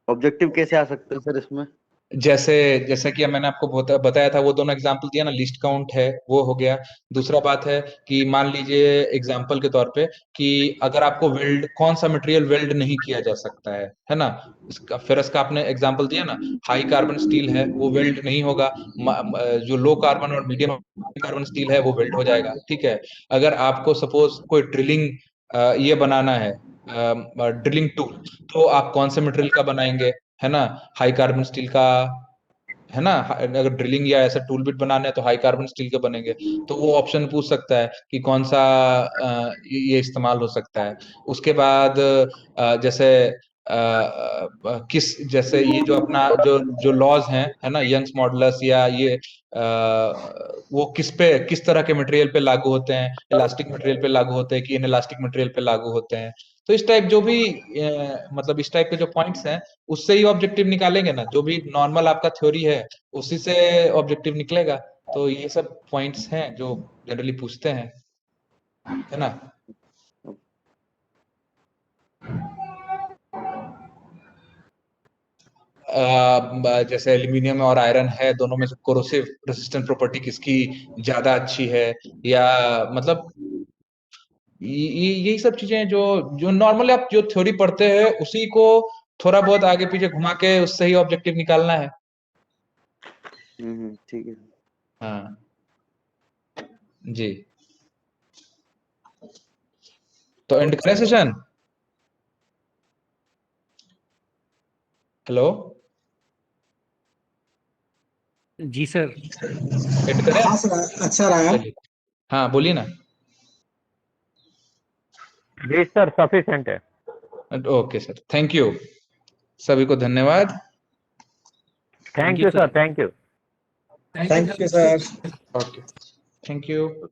ऑब्जेक्टिव कैसे आ सकते हैं सर इसमें? जैसे जैसे कि मैंने आपको बताया था, वो दोनों एग्जांपल दिया ना, लिस्ट काउंट है वो हो गया। दूसरा बात है कि मान लीजिए एग्जांपल के तौर पे कि अगर आपको वेल्ड कौन सा मटेरियल वेल्ड नहीं किया जा सकता है ना, इसका फेरस का आपने एग्जांपल दिया ना, हाई कार्बन स्टील है वो वेल्ड नहीं होगा, जो लो कार्बन और मीडियम कार्बन स्टील है वो वेल्ड हो जाएगा, ठीक है। अगर आपको सपोज कोई ड्रिलिंग ये बनाना है, ड्रिलिंग टूल, तो आप कौन से मटेरियल का बनाएंगे, है ना, हाई कार्बन स्टील का, है ना। अगर ड्रिलिंग या ऐसा टूल बिट बनाना है तो हाई कार्बन स्टील के बनेंगे। तो वो ऑप्शन पूछ सकता है कि कौन सा ये इस्तेमाल हो सकता है। उसके बाद जैसे किस, जैसे ये जो अपना जो जो लॉज हैं, है ना, यंग्स मॉडुलस या ये वो किस तरह के मटेरियल पे लागू होते हैं, इलास्टिक मटेरियल पे लागू होते हैं कि इन इलास्टिक मटेरियल पे लागू होते हैं। तो इस टाइप जो भी मतलब इस टाइप के जो पॉइंट्स हैं, उससे ही ऑब्जेक्टिव निकालेंगे ना, जो भी नॉर्मल आपका थ्योरी है उसी से ऑब्जेक्टिव निकलेगा। तो ये सब पॉइंट्स हैं जो जनरली पूछते हैं, है ना। जैसे एल्यूमिनियम और आयरन है, दोनों में से कोरोसिव रेसिस्टेंट प्रॉपर्टी किसकी ज्यादा अच्छी है, या मतलब यही सब चीजें जो जो नॉर्मली आप जो थ्योरी पढ़ते हैं उसी को थोड़ा बहुत आगे पीछे घुमा के उससे ही ऑब्जेक्टिव निकालना है। ठीक है। हाँ जी। तो एंड करें सेशन। हेलो। जी सर। एंड करें। हाँ सर, अच्छा रहा। चलिए। हाँ बोलिए ना। जी सर, सफिशिएंट है। ओके सर, थैंक यू, सभी को धन्यवाद। Thank thank you you sir, sir. Thank you. Thank you sir. Okay, thank you.